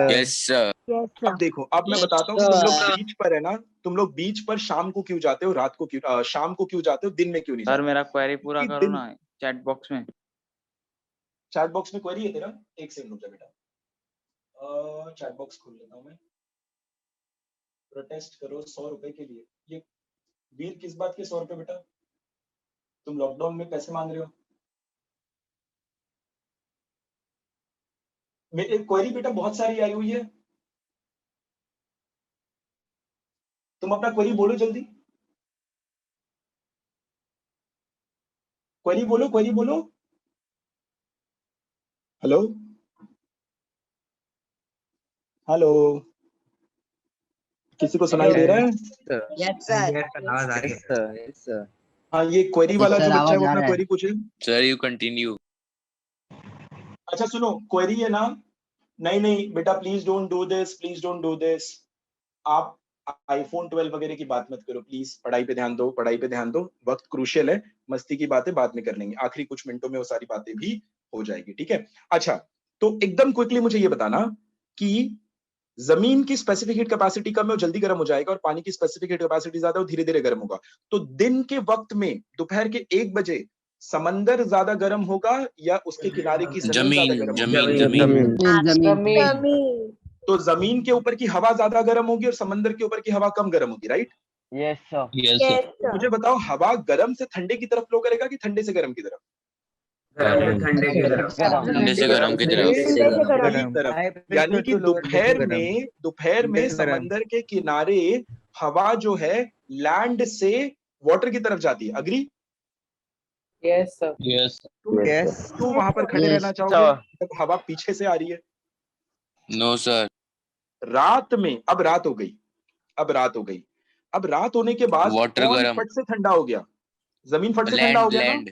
Speaker 4: Yes, sir.
Speaker 1: अब देखो, अब मैं बताता हूँ कि तुम लोग बीच पर है ना, तुम लोग बीच पर शाम को क्यों जाते हो, रात को क्यों, शाम को क्यों जाते हो, दिन में क्यों नहीं
Speaker 9: सर
Speaker 1: जाते?
Speaker 9: मेरा क्वेरी पूरा
Speaker 1: कि
Speaker 9: करो
Speaker 1: दिन-
Speaker 9: ना चैट बॉक्स में।
Speaker 1: चैट बॉक्स में क्वेरी है तेरा? एक सेकंड रुक जा बेटा, चैट बॉक्स खोल लेता हूँ मैं। प्रोटेस्ट करो 100 रुपए के लिए। ये वीर किस बात के 100 रुपए बेटा? तुम लॉकडाउन में पैसे मांग रहे हो? मेरी क्वेरी बेटा बहुत सारी आई हुई है, तुम अपना क्वेरी बोलो जल्दी। क्वेरी बोलो। हेलो, किसी को सुनाई दे रहा है?
Speaker 2: Yes, sir.
Speaker 6: आवाज आ रही है।
Speaker 8: Yes, sir.
Speaker 1: हाँ, ये क्वेरी वाला
Speaker 2: Yes,
Speaker 1: जो
Speaker 2: sir,
Speaker 1: बच्चा है वो
Speaker 2: आवाज आ
Speaker 1: अपना
Speaker 2: रहा है।
Speaker 1: क्वेरी पूछे।
Speaker 4: Sir, you continue.
Speaker 1: अच्छा सुनो, क्वेरी है ना, नहीं बेटा, प्लीज डोंट डू दिस। आप आईफोन 12 वगैरह की बात मत करो प्लीज, पढ़ाई पे ध्यान दो, वक्त क्रूशियल है, मस्ती की बातें बाद में कर लेंगे, आखिरी कुछ मिनटों में वो सारी बातें भी हो जाएगी, ठीक है? अच्छा, तो एकदम क्विकली मुझे ये बताना कि जमीन की स्पेसिफिक हीट कैपेसिटी कम है, वो जल्दी गर्म हो जाएगा, और पानी की स्पेसिफिक हीट कैपेसिटी ज्यादा है, वो धीरे धीरे गर्म होगा। तो दिन के वक्त में दोपहर के 1 बजे समंदर ज्यादा गर्म होगा या उसके किनारे की जमीन ज्यादा गर्म होगी?
Speaker 4: जमीन
Speaker 2: जमीन
Speaker 1: तो जमीन के ऊपर की हवा ज्यादा गर्म होगी और समंदर के ऊपर की हवा कम गर्म होगी, राइट?
Speaker 8: यस सर
Speaker 1: तो मुझे बताओ, हवा गर्म से ठंडे की तरफ फ्लो करेगा कि ठंडे से गर्म की तरफ?
Speaker 3: ठंडे की तरफ।
Speaker 4: ठंडे से गर्म की तरफ।
Speaker 1: की तरफ। यानी कि दोपहर में समंदर के किनारे हवा जो है लैंड से वाटर की तरफ जाती है। अग्री?
Speaker 8: यस सर
Speaker 6: यस
Speaker 1: तो वहां पर खड़े
Speaker 2: Yes,
Speaker 1: रहना चाहोगे जब हवा पीछे से आ रही है?
Speaker 4: No sir.
Speaker 1: रात में, अब रात हो गई, अब रात होने के बाद
Speaker 4: वाटर
Speaker 1: कौन
Speaker 4: गर्म।
Speaker 1: फट से ठंडा हो गया? जमीन फट से ठंडा हो
Speaker 4: लैंड
Speaker 1: गया ना?
Speaker 4: लैंड।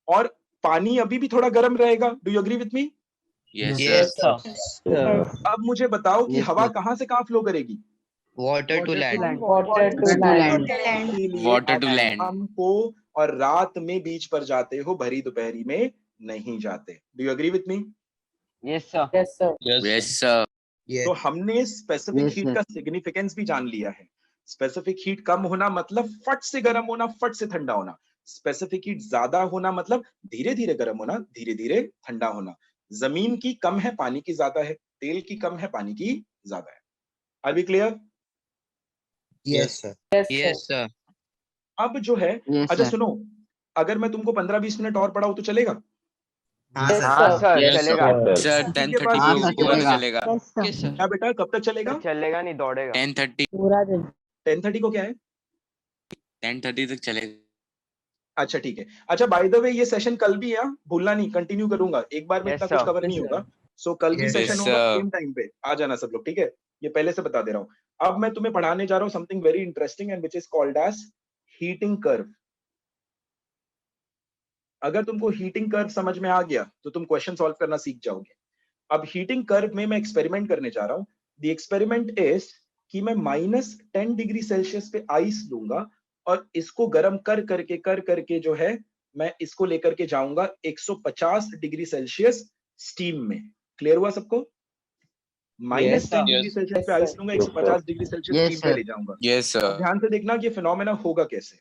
Speaker 1: और पानी अभी भी थोड़ा गर्म रहेगा। Do you agree with me?
Speaker 4: Yes sir.
Speaker 1: अब मुझे बताओ कि
Speaker 2: Yes,
Speaker 1: हवा
Speaker 2: sir.
Speaker 1: कहां से कहां फ्लो करेगी?
Speaker 3: Water to land.
Speaker 2: Water to land.
Speaker 1: इसीलिए
Speaker 4: Water to
Speaker 1: अब
Speaker 4: land.
Speaker 1: शाम को और रात में बीच पर जाते हो, भरी दोपहरी में नहीं जाते। Do you agree with me?
Speaker 8: Yes sir
Speaker 4: yes sir.
Speaker 1: तो हमने स्पेसिफिक
Speaker 2: Yes,
Speaker 1: हीट
Speaker 2: sir.
Speaker 1: का सिग्निफिकेंस भी जान लिया है। स्पेसिफिक हीट कम होना मतलब फट से गर्म होना, फट से ठंडा होना। स्पेसिफिक हीट ज्यादा होना मतलब धीरे धीरे गर्म होना, धीरे धीरे ठंडा होना। जमीन की कम है, पानी की ज्यादा है। तेल की कम है, पानी की ज्यादा है। Are we clear?
Speaker 6: Yes sir
Speaker 3: yes sir.
Speaker 1: अब जो है,
Speaker 2: Yes,
Speaker 1: अच्छा
Speaker 2: sir.
Speaker 1: सुनो, अगर मैं तुमको 15-20 मिनट और पढ़ाऊं तो चलेगा?
Speaker 6: हाँ
Speaker 8: हाँ
Speaker 6: सर
Speaker 8: सर चलेगा
Speaker 4: सर
Speaker 1: किसी
Speaker 4: 10:30
Speaker 1: के पास
Speaker 2: हाँ,
Speaker 4: पे
Speaker 2: सर,
Speaker 4: होगा तो
Speaker 2: चलेगा।
Speaker 4: चलेगा।
Speaker 1: क्या बेटा, कब तक चलेगा?
Speaker 8: चलेगा नहीं दौड़ेगा
Speaker 4: 10:30
Speaker 2: पूरा दिन
Speaker 1: 10:30 को क्या है?
Speaker 4: 10:30 तक चलेगा।
Speaker 1: अच्छा ठीक है। अच्छा बाय द वे, ये सेशन कल भी है, भूलना नहीं, कंटिन्यू करूंगा। एक बार में
Speaker 8: Yes,
Speaker 1: इतना कुछ
Speaker 8: sir.
Speaker 1: कवर नहीं होगा। सो कल भी
Speaker 6: Yes,
Speaker 1: सेशन
Speaker 4: sir.
Speaker 1: होगा सेम टाइम पे, आ जाना सब लोग, ठीक है? ये पहले से बता दे रहा हूँ। अब मैं तुम्हें पढ़ाने जा रहा हूँ something very interesting and which is called as heating curve. अगर तुमको हीटिंग कर्व समझ में आ गया तो तुम क्वेश्चन सॉल्व करना सीख जाओगे। अब हीटिंग कर्व में मैं एक्सपेरिमेंट करने जा रहा हूँ। द एक्सपेरिमेंट इज कि मैं -10 डिग्री सेल्सियस पे आइस लूंगा और इसको गर्म कर करके जो है, मैं इसको लेकर के जाऊंगा 150 डिग्री सेल्सियस स्टीम में। क्लियर हुआ सबको? -10 डिग्री सेल्सियस पे आइस लूंगा, 150 डिग्री सेल्सियस
Speaker 2: Yes,
Speaker 1: स्टीम पे
Speaker 2: sir.
Speaker 1: ले जाऊंगा।
Speaker 4: यस
Speaker 1: अब
Speaker 4: सर।
Speaker 1: ध्यान से देखना कि ये फिनोमेना होगा कैसे।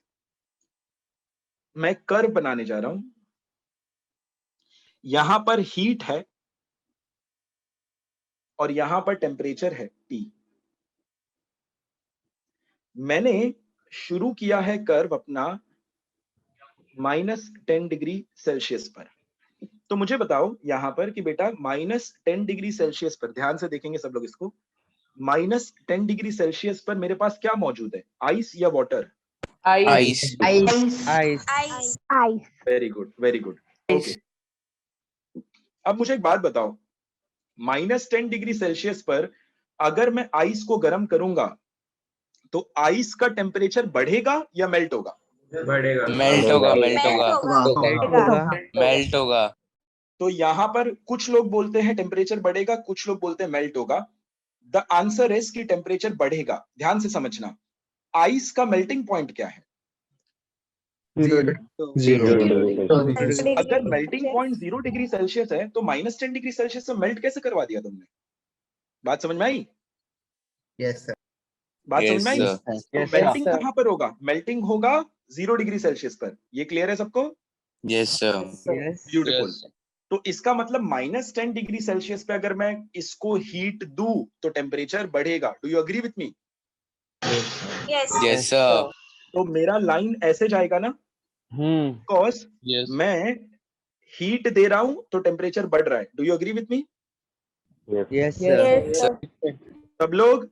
Speaker 1: मैं कर्व बनाने जा रहा हूं। यहां पर हीट है और यहां पर टेम्परेचर है T। मैंने शुरू किया है कर्व अपना -10 डिग्री सेल्सियस पर। तो मुझे बताओ यहां पर कि बेटा -10 डिग्री सेल्सियस पर, ध्यान से देखेंगे सब लोग इसको, -10 डिग्री सेल्सियस पर मेरे पास क्या मौजूद है? आइस या water?
Speaker 4: Ice.
Speaker 6: Ice
Speaker 1: very good, very good. Okay, अब मुझे एक बात बताओ, -10 डिग्री सेल्सियस पर अगर मैं आइस को गर्म करूंगा तो आइस का टेम्परेचर बढ़ेगा या मेल्ट होगा?
Speaker 3: बढ़ेगा।
Speaker 4: मेल्ट होगा मेल्ट होगा।
Speaker 1: तो यहां पर कुछ लोग बोलते हैं टेम्परेचर बढ़ेगा, कुछ लोग बोलते हैं मेल्ट होगा। द आंसर इज कि टेम्परेचर बढ़ेगा। ध्यान से समझना, आइस का मेल्टिंग पॉइंट क्या है?
Speaker 6: 0
Speaker 1: अगर मेल्टिंग पॉइंट 0 डिग्री सेल्सियस है तो -10 डिग्री सेल्सियस से मेल्ट कैसे करवा दिया तुमने? बात समझ में आई?
Speaker 6: यस सर
Speaker 1: बात समझ में आई?
Speaker 4: Yes,
Speaker 1: तो
Speaker 8: Yes,
Speaker 1: मेल्टिंग
Speaker 8: sir.
Speaker 1: कहां पर होगा? मेल्टिंग होगा 0 डिग्री सेल्सियस पर। ये क्लियर है सबको?
Speaker 4: Yes sir.
Speaker 1: ब्यूटीफुल। तो इसका मतलब -10 डिग्री सेल्सियस पे अगर मैं इसको हीट दूं तो टेम्परेचर बढ़ेगा। Do you agree with me?
Speaker 4: Yes sir.
Speaker 1: तो मेरा लाइन ऐसे जाएगा ना, बिकॉज मैं हीट दे रहा हूं तो टेम्परेचर बढ़ रहा है। Do you agree with me
Speaker 8: yes
Speaker 1: सब लोग?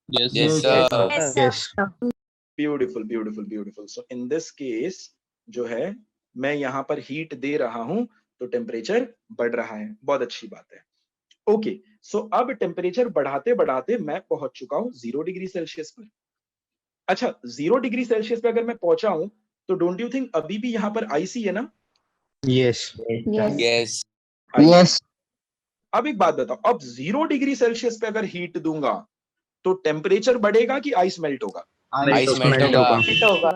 Speaker 4: Yes sir.
Speaker 1: Beautiful beautiful beautiful. So in this case जो है, मैं यहां पर हीट दे रहा हूं तो टेम्परेचर बढ़ रहा है। बहुत अच्छी बात है। ओके, सो अब टेम्परेचर बढ़ाते बढ़ाते मैं पहुंच चुका हूं 0 डिग्री सेल्सियस पर। अच्छा, 0 डिग्री सेल्सियस पे अगर मैं पहुंचा हूं तो डोंट यू थिंक अभी भी यहां पर आइस ही है ना?
Speaker 6: Yes
Speaker 4: yes.
Speaker 2: Yes.
Speaker 1: अब एक बात बताओ, अब 0 डिग्री सेल्सियस पे अगर हीट दूंगा तो टेम्परेचर बढ़ेगा कि आइस मेल्ट होगा?
Speaker 4: आइस मेल्ट होगा।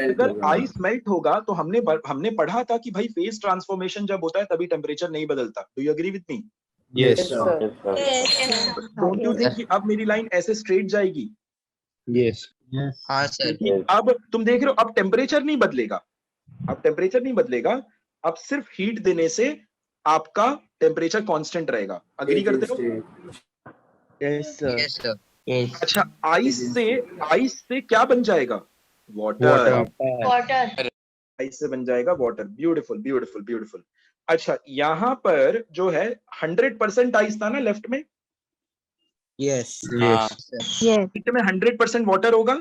Speaker 1: अगर आइस मेल्ट होगा तो हमने पढ़ा था कि भाई फेज ट्रांसफॉर्मेशन जब होता है तभी टेम्परेचर नहीं बदलता। Do you agree with me?
Speaker 6: Yes
Speaker 1: don't you think कि अब मेरी लाइन ऐसे स्ट्रेट जाएगी?
Speaker 6: यस
Speaker 3: हाँ सर।
Speaker 1: क्योंकि अब तुम देख रहे हो, अब टेम्परेचर नहीं बदलेगा, अब टेम्परेचर नहीं बदलेगा, अब सिर्फ हीट देने से आपका टेम्परेचर कांस्टेंट रहेगा। अग्री करते हो?
Speaker 6: Yes sir.
Speaker 3: Yes, sir.
Speaker 1: अच्छा, आइस से क्या बन जाएगा? वाटर।
Speaker 7: वाटर
Speaker 1: आइस से बन जाएगा वाटर। Beautiful beautiful beautiful. अच्छा, यहाँ पर जो है 100% आइस था ना लेफ्ट में,
Speaker 6: यस
Speaker 4: हाँ,
Speaker 1: हीट में 100% वाटर होगा,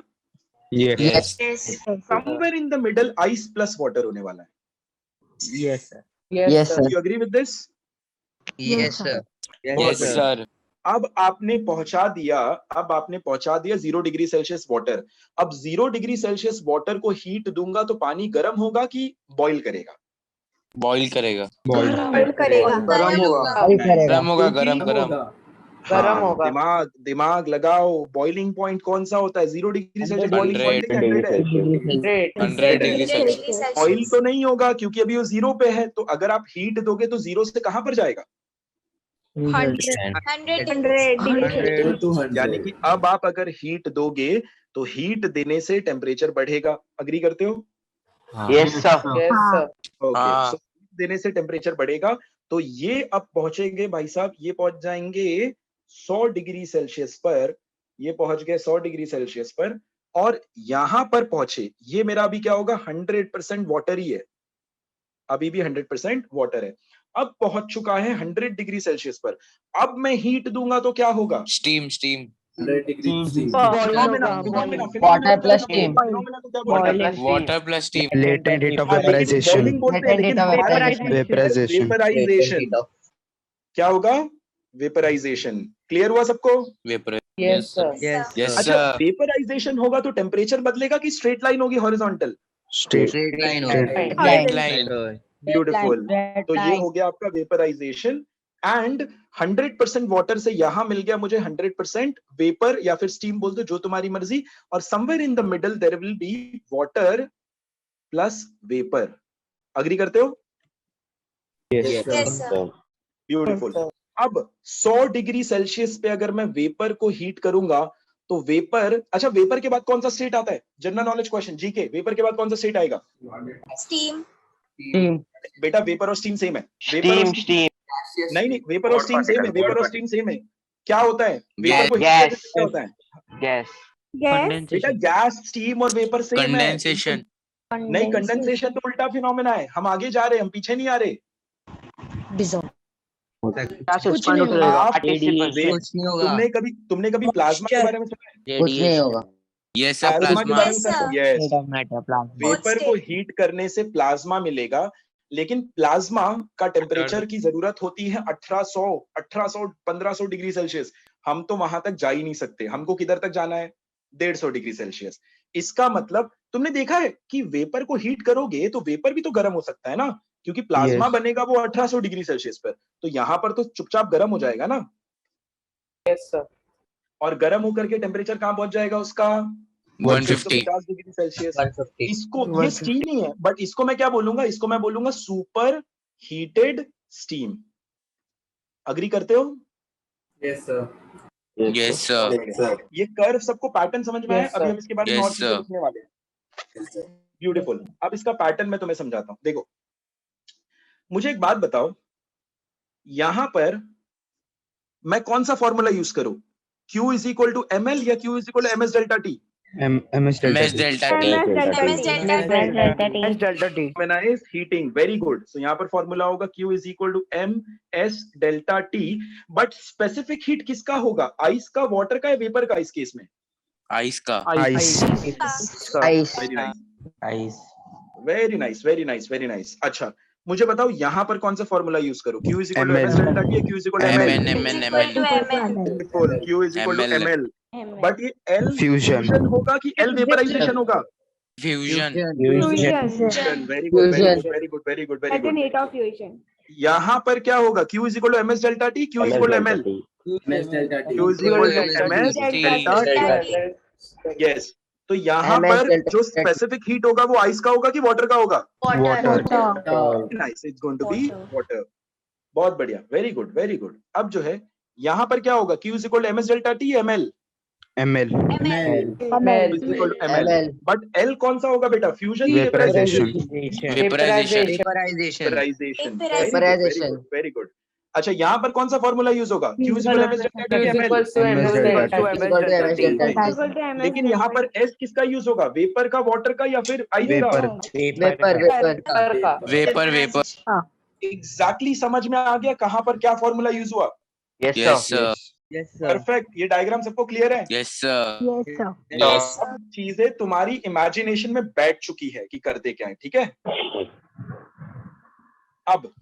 Speaker 4: yes,
Speaker 1: somewhere in the middle ice plus water होने वाला है।
Speaker 6: Yes sir.
Speaker 2: Yes, sir.
Speaker 1: You agree with this?
Speaker 3: Yes, sir.
Speaker 4: yes, sir.
Speaker 1: अब आपने पहुंचा दिया 0 डिग्री सेल्सियस वाटर। अब 0 डिग्री सेल्सियस वाटर को हीट दूंगा तो पानी गर्म होगा कि बॉईल करेगा?
Speaker 4: बॉईल करेगा,
Speaker 5: Boil करेगा।
Speaker 2: गरम होगा।
Speaker 4: गरम होगा, गरम गरम।
Speaker 2: गरम होगा।
Speaker 1: दिमाग लगाओ। बॉइलिंग पॉइंट कौन सा होता है? 0 डिग्री सेल्सियस बॉइलिंग पॉइंट है कि 100 है?
Speaker 4: 100 डिग्री सेल्सियस।
Speaker 1: ऑयल तो नहीं होगा क्योंकि अभी वो 0 पे है, तो अगर आप हीट दोगे तो 0 से कहां पर जाएगा?
Speaker 5: 100
Speaker 1: यानी कि अब आप अगर हीट दोगे तो हीट देने से टेम्परेचर बढ़ेगा। अग्री करते हो?
Speaker 8: Yes, sir.
Speaker 2: Yes, sir.
Speaker 1: Okay,
Speaker 4: हाँ।
Speaker 1: सो हीट देने से टेम्परेचर बढ़ेगा। तो ये अब पहुंचेंगे भाई साहब, ये पहुंच जाएंगे 100 डिग्री सेल्सियस पर। ये पहुंच गए 100 डिग्री सेल्सियस पर, और यहां पर पहुंचे, ये मेरा अभी क्या होगा? 100% वाटर ही है, अभी भी 100% वाटर है। अब पहुंच चुका है 100 डिग्री सेल्सियस पर। अब मैं हीट दूंगा तो क्या होगा?
Speaker 4: Steam, steam,
Speaker 2: Water plus steam.
Speaker 4: Water plus steam,
Speaker 6: latent heat of
Speaker 1: हाँ, लेकिन
Speaker 6: वेपराइजेशन।
Speaker 1: boiling बोलते हैं, लेकिन
Speaker 2: Latent heat of
Speaker 1: हमारा
Speaker 6: वेपराइजेशन।
Speaker 1: वेपराइजेशन क्या होगा? वेपराइजेशन। क्लियर हुआ सबको?
Speaker 4: Vapour.
Speaker 2: Yes, sir.
Speaker 6: Yes
Speaker 4: Yes,
Speaker 1: अच्छा,
Speaker 4: sir.
Speaker 1: वेपराइजेशन होगा तो टेम्परेचर बदलेगा कि स्ट्रेट लाइन होगी, horizontal?
Speaker 6: Straight
Speaker 3: line
Speaker 4: Straight line.
Speaker 1: Beautiful. तो ये हो गया आपका वेपराइजेशन। एंड 100% वाटर से यहां मिल गया मुझे 100% वेपर, या फिर स्टीम बोल दो, जो तुम्हारी मर्जी। और somewhere in the middle there will be water plus vapour. Agree करते हो? ब्यूटीफुल। अब 100 डिग्री सेल्सियस पे अगर मैं वेपर को हीट करूंगा तो वेपर, अच्छा वेपर के बाद कौन सा स्टेट आता है? General knowledge question, GK. Vapour के बाद कौन सा स्टेट आएगा?
Speaker 5: Steam.
Speaker 1: बेटा वेपर और स्टीम सेम है। वेपर और
Speaker 8: Steam.
Speaker 1: नहीं, वेपर और स्टीम सेम है। वेपर और स्टीम सेम है। क्या होता है वेपर को
Speaker 8: Gas.
Speaker 1: heat करने से क्या होता है?
Speaker 8: Gas.
Speaker 1: बेटा गैस, स्टीम और वेपर सेम है।
Speaker 4: कंडेंसेशन।
Speaker 1: नहीं, कंडेंसेशन तो उल्टा फिनोमेना है। हम आगे जा रहे हैं, हम पीछे नहीं आ रहे।
Speaker 5: कुछ नहीं होगा।
Speaker 1: आप
Speaker 3: कुछ नहीं होगा।
Speaker 1: तुमने कभी प्लाज्मा के बारे में सुना है?
Speaker 2: कुछ नहीं होगा।
Speaker 4: Yes, sir.
Speaker 1: प्लाज्मा के
Speaker 4: Plasma.
Speaker 1: बारे में सुना है?
Speaker 5: Yes,
Speaker 1: Yes. वेपर को हीट करने से प्लाज्मा मिलेगा, लेकिन प्लाज्मा का टेम्परेचर की जरूरत होती है 1500 डिग्री सेल्सियस। हम तो वहां तक जा ही नहीं सकते। हमको किधर तक जाना है? 150 डिग्री सेल्सियस। इसका मतलब तुमने देखा है कि वेपर को हीट करोगे तो वेपर भी तो गर्म हो सकता है ना, क्योंकि प्लाज्मा
Speaker 6: Yes.
Speaker 1: बनेगा वो 1800 डिग्री सेल्सियस पर। तो यहाँ पर तो चुपचाप गर्म हो जाएगा ना।
Speaker 2: Yes, sir.
Speaker 1: और गर्म होकर के टेम्परेचर कहाँ पहुंच जाएगा उसका?
Speaker 4: 150.
Speaker 1: 150 डिग्री सेल्सियस। इसको, ये स्टीम ही है, बट इसको मैं क्या बोलूंगा? इसको मैं बोलूंगा सुपर हीटेड स्टीम। अग्री करते हो?
Speaker 4: Yes, sir.
Speaker 1: ये कर्व सबको पैटर्न समझ में आया?
Speaker 2: Yes,
Speaker 1: अभी
Speaker 2: sir.
Speaker 1: हम इसके बारे में
Speaker 4: Yes,
Speaker 1: और चीजें
Speaker 4: sir.
Speaker 1: लिखने वाले हैं। ब्यूटीफुल। अब इसका पैटर्न मैं तुम्हें समझाता हूं। देखो, मुझे एक बात बताओ, यहां पर मैं कौन सा फॉर्मूला यूज करूं? Q is equal to ml या Q is equal to ms delta टी?
Speaker 6: MS
Speaker 4: MS
Speaker 6: delta
Speaker 4: delta T.
Speaker 5: Delta T.
Speaker 1: Phenomena is heating. Very good. So यहाँ पर फॉर्मूला होगा Q is equal to ms delta T. But specific heat किसका होगा? आइस का, वाटर का, या वेपर का इस केस में?
Speaker 4: आइस का।
Speaker 6: Ice
Speaker 2: Ice.
Speaker 1: Very nice, very nice, very nice, very nice. अच्छा, मुझे बताओ यहाँ पर कौन सा फॉर्मूला यूज करूं? Q is equal to ms delta T या Q is equal to ml? बिल्कुल, Q is equal to
Speaker 4: ML.
Speaker 1: ml। But ये L
Speaker 6: Fusion.
Speaker 1: फ्यूजन होगा कि L वेपराइजेशन होगा?
Speaker 4: Fusion.
Speaker 1: Very good, very good, very good, very good, very good. यहाँ पर क्या होगा? Q is equal to ms delta T, Q is equal to ml? Q is equal to ms delta T. Yes. तो यहाँ
Speaker 2: MS
Speaker 1: पर
Speaker 2: delta
Speaker 1: जो
Speaker 2: T.
Speaker 1: स्पेसिफिक हीट होगा वो आइस का होगा कि वाटर का होगा?
Speaker 2: Water.
Speaker 1: Nice, it's going to be water. बहुत बढ़िया, वेरी गुड, वेरी गुड। अब जो है यहाँ पर क्या होगा? Q is equal to ms delta T, ml?
Speaker 6: ml
Speaker 2: ML.
Speaker 1: is equal to ml.
Speaker 2: ML.
Speaker 1: But L कौन सा होगा बेटा? फ्यूजन की
Speaker 6: Vaporization.
Speaker 4: Vaporization.
Speaker 3: Vaporization.
Speaker 1: Vaporization.
Speaker 5: Vaporization.
Speaker 1: Very good. अच्छा, यहाँ पर कौन सा फॉर्मूला यूज होगा? Q is equal to MS delta T
Speaker 2: Q is
Speaker 1: ml।
Speaker 2: equal to
Speaker 6: MS
Speaker 2: MS
Speaker 6: delta
Speaker 2: delta
Speaker 6: T.
Speaker 2: T.
Speaker 5: equal to MS delta T.
Speaker 7: equal to MS
Speaker 1: लेकिन यहाँ पर S किसका यूज होगा? वेपर का, वाटर का, या फिर आइस का?
Speaker 6: Vapor.
Speaker 5: Vapor.
Speaker 2: का।
Speaker 4: Vapor, vapor.
Speaker 1: एग्जैक्टली समझ में आ गया कहाँ पर क्या फॉर्मूला यूज हुआ?
Speaker 8: Yes, sir.
Speaker 4: Yes, sir.
Speaker 6: Yes.
Speaker 1: Perfect. ये डायग्राम सबको क्लियर है?
Speaker 4: Yes, sir.
Speaker 1: Yes. सब चीजें तुम्हारी इमेजिनेशन में बैठ चुकी है कि करते क्या है, ठीक है? अब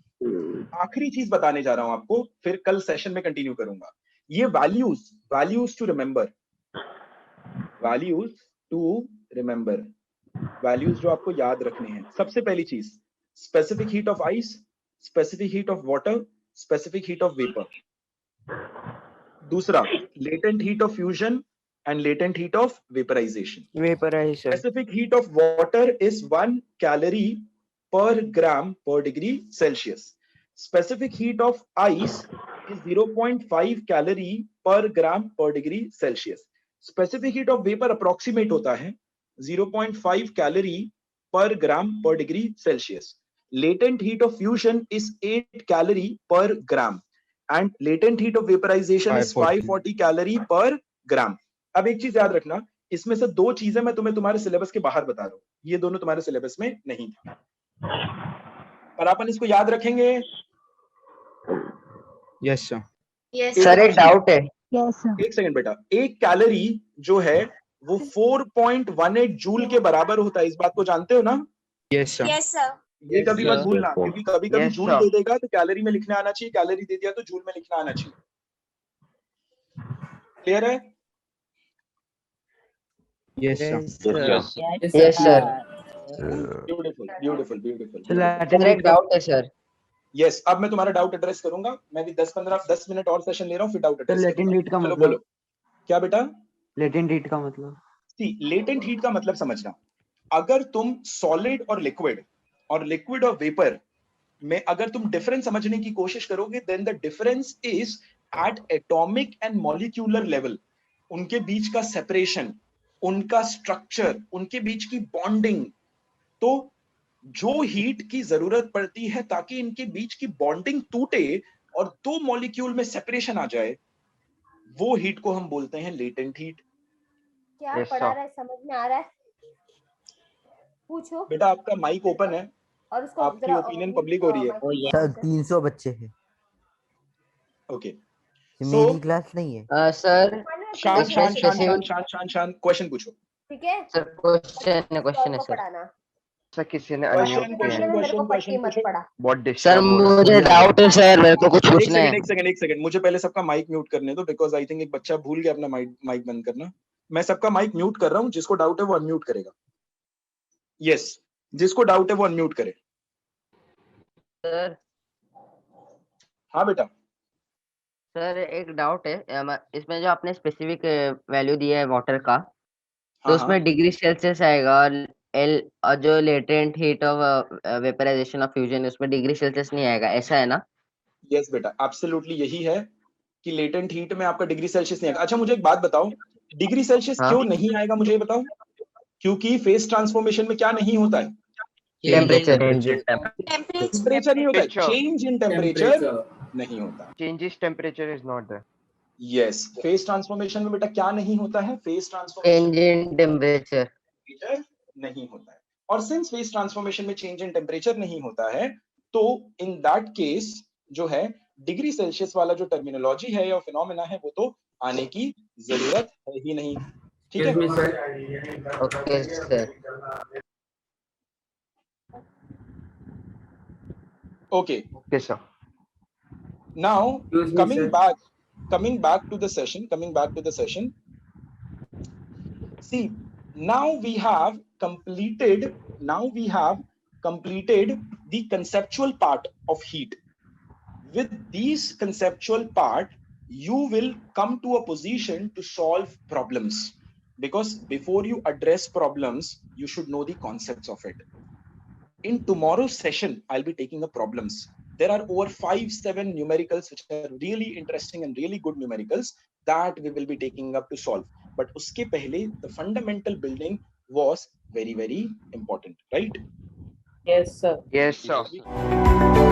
Speaker 1: आखिरी चीज बताने जा रहा हूं आपको, फिर कल सेशन में कंटिन्यू करूंगा। ये वैल्यूज टू रिमेंबर, वैल्यूज जो आपको याद रखने हैं। सबसे पहली चीज, specific heat of ice, specific heat of water, specific heat of vapour. दूसरा, latent heat of fusion and latent heat of vaporization. Specific heat of water is 1 calorie per gram per degree Celsius. Specific heat of ice is 0.5 calorie per gram per degree Celsius. Specific heat of vapor approximate होता है 0.5 calorie per gram per degree Celsius. Latent heat of fusion is 8 calorie per gram and latent heat of vaporization is 540 calorie per gram. अब एक चीज याद रखना, इसमें से दो चीजें मैं तुम्हें तुम्हारे सिलेबस के बाहर बता रहा हूं, ये दोनों तुम्हारे सिलेबस में नहीं था, पर अपन इसको याद रखेंगे।
Speaker 6: Yes, sir.
Speaker 5: सर एक डाउट है।
Speaker 1: एक सेकंड बेटा, एक कैलोरी जो है वो 4.18 जूल के बराबर होता है, इस बात को जानते हो ना?
Speaker 6: Yes, sir.
Speaker 5: Yes sir.
Speaker 1: ये कभी मत भूलना, क्योंकि कभी कभी
Speaker 8: Yes,
Speaker 1: जूल
Speaker 8: sir.
Speaker 1: दे देगा तो कैलोरी में लिखना आना चाहिए, कैलोरी दे दिया तो जूल में लिखना आना चाहिए। क्लियर है?
Speaker 6: Yes, sir.
Speaker 5: Yes sir.
Speaker 1: Beautiful.
Speaker 2: Sir एक डाउट है सर।
Speaker 1: यस, अब मैं तुम्हारा डाउट एड्रेस करूंगा। मैं भी 10 मिनट और सेशन ले रहा हूँ, फिर डाउट एड्रेस।
Speaker 2: लेटेंट हीट का
Speaker 1: चलो
Speaker 2: मतलब?
Speaker 1: बोलो क्या बेटा?
Speaker 2: लेटेंट हीट का मतलब?
Speaker 1: लेटेंट हीट का मतलब समझना, अगर तुम सॉलिड और लिक्विड और वेपर में अगर तुम डिफरेंस समझने की कोशिश करोगे, then the difference is at atomic and molecular level. उनके बीच का सेपरेशन, उनका स्ट्रक्चर, उनके बीच की बॉन्डिंग। तो जो हीट की जरूरत पड़ती है ताकि इनके बीच की बॉन्डिंग टूटे और दो मॉलिक्यूल में सेपरेशन आ जाए, वो हीट को हम बोलते हैं लेटेंट हीट।
Speaker 5: क्या
Speaker 8: Yes,
Speaker 5: पढ़ा
Speaker 8: sir.
Speaker 5: रहा है, समझ में आ रहा है? पूछो।
Speaker 1: बेटा आपका माइक ओपन है,
Speaker 5: और उसको
Speaker 1: आपकी
Speaker 5: जरा
Speaker 1: opinion public हो रही है।
Speaker 9: सर 300 बच्चे हैं,
Speaker 1: ओके।
Speaker 9: मेरी क्लास नहीं है।
Speaker 2: सर
Speaker 1: शांत, क्वेश्चन पूछो।
Speaker 5: ठीक है
Speaker 2: सर क्वेश्चन है
Speaker 5: सर
Speaker 2: सर।
Speaker 5: पढ़ाना।
Speaker 8: सर किसी ने
Speaker 1: Question,
Speaker 8: unmute
Speaker 1: question,
Speaker 8: किया।
Speaker 5: मेरे को पट्टी मत
Speaker 1: पूछो।
Speaker 5: पढ़ा।
Speaker 8: बहुत
Speaker 2: सर
Speaker 8: डिस्टर्ब हो रहा है।
Speaker 2: मुझे डाउट है सर, मेरे को कुछ पूछना है।
Speaker 1: एक सेकंड, मुझे पहले सबका माइक म्यूट करने दो, बिकॉज आई थिंक एक बच्चा भूल गया अपना माइक बंद करना। मैं सबका माइक म्यूट कर रहा हूँ, जिसको डाउट है वो अनम्यूट करेगा। यस, जिसको डाउट है वो अनम्यूट करे।
Speaker 2: सर
Speaker 1: हाँ बेटा।
Speaker 2: सर एक डाउट है, इसमें जो आपने स्पेसिफिक वैल्यू दिया है वाटर का, तो
Speaker 1: हाँ,
Speaker 2: उसमें डिग्री सेल्सियस आएगा, और एल और जो latent heat of vaporization of fusion उसमें डिग्री सेल्सियस नहीं आएगा, ऐसा है ना?
Speaker 1: यस बेटा, एब्सोल्युटली यही है कि लेटेंट हीट में आपका डिग्री सेल्सियस नहीं आएगा। अच्छा मुझे एक बात बताओ, डिग्री सेल्सियस
Speaker 2: हाँ?
Speaker 1: क्यों नहीं आएगा, मुझे ये बताओ। क्योंकि फेस ट्रांसफॉर्मेशन में क्या नहीं होता है?
Speaker 2: टेम्परेचर।
Speaker 1: टेम्परेचर नहीं होता है, चेंज इन टेम्परेचर नहीं होता।
Speaker 8: Changes temperature is not there.
Speaker 1: Yes, face transformation में बेटा क्या नहीं होता है? Face transformation
Speaker 2: change in temperature
Speaker 1: नहीं होता है। और सिंस फेस ट्रांसफॉर्मेशन में चेंज इन टेम्परेचर नहीं होता है, तो इन दैट केस जो है डिग्री सेल्सियस वाला जो टर्मिनोलॉजी है या फिनोमेना है, वो तो आने की जरूरत है ही नहीं। ठीक है?
Speaker 2: Okay sir.
Speaker 1: Okay,
Speaker 8: Okay, sir.
Speaker 1: now coming back to the session. See, now we have completed the conceptual part of heat. With these conceptual part, you will come to a position to solve problems, because before you address problems, you should know the concepts of it. In tomorrow's session, I'll be taking up problems. There are over 5-7 numericals which are really interesting and really good numericals that we will be taking up to solve. but उसके पहले the fundamental building was very important, right?
Speaker 7: Yes, sir.
Speaker 8: Yes, sir.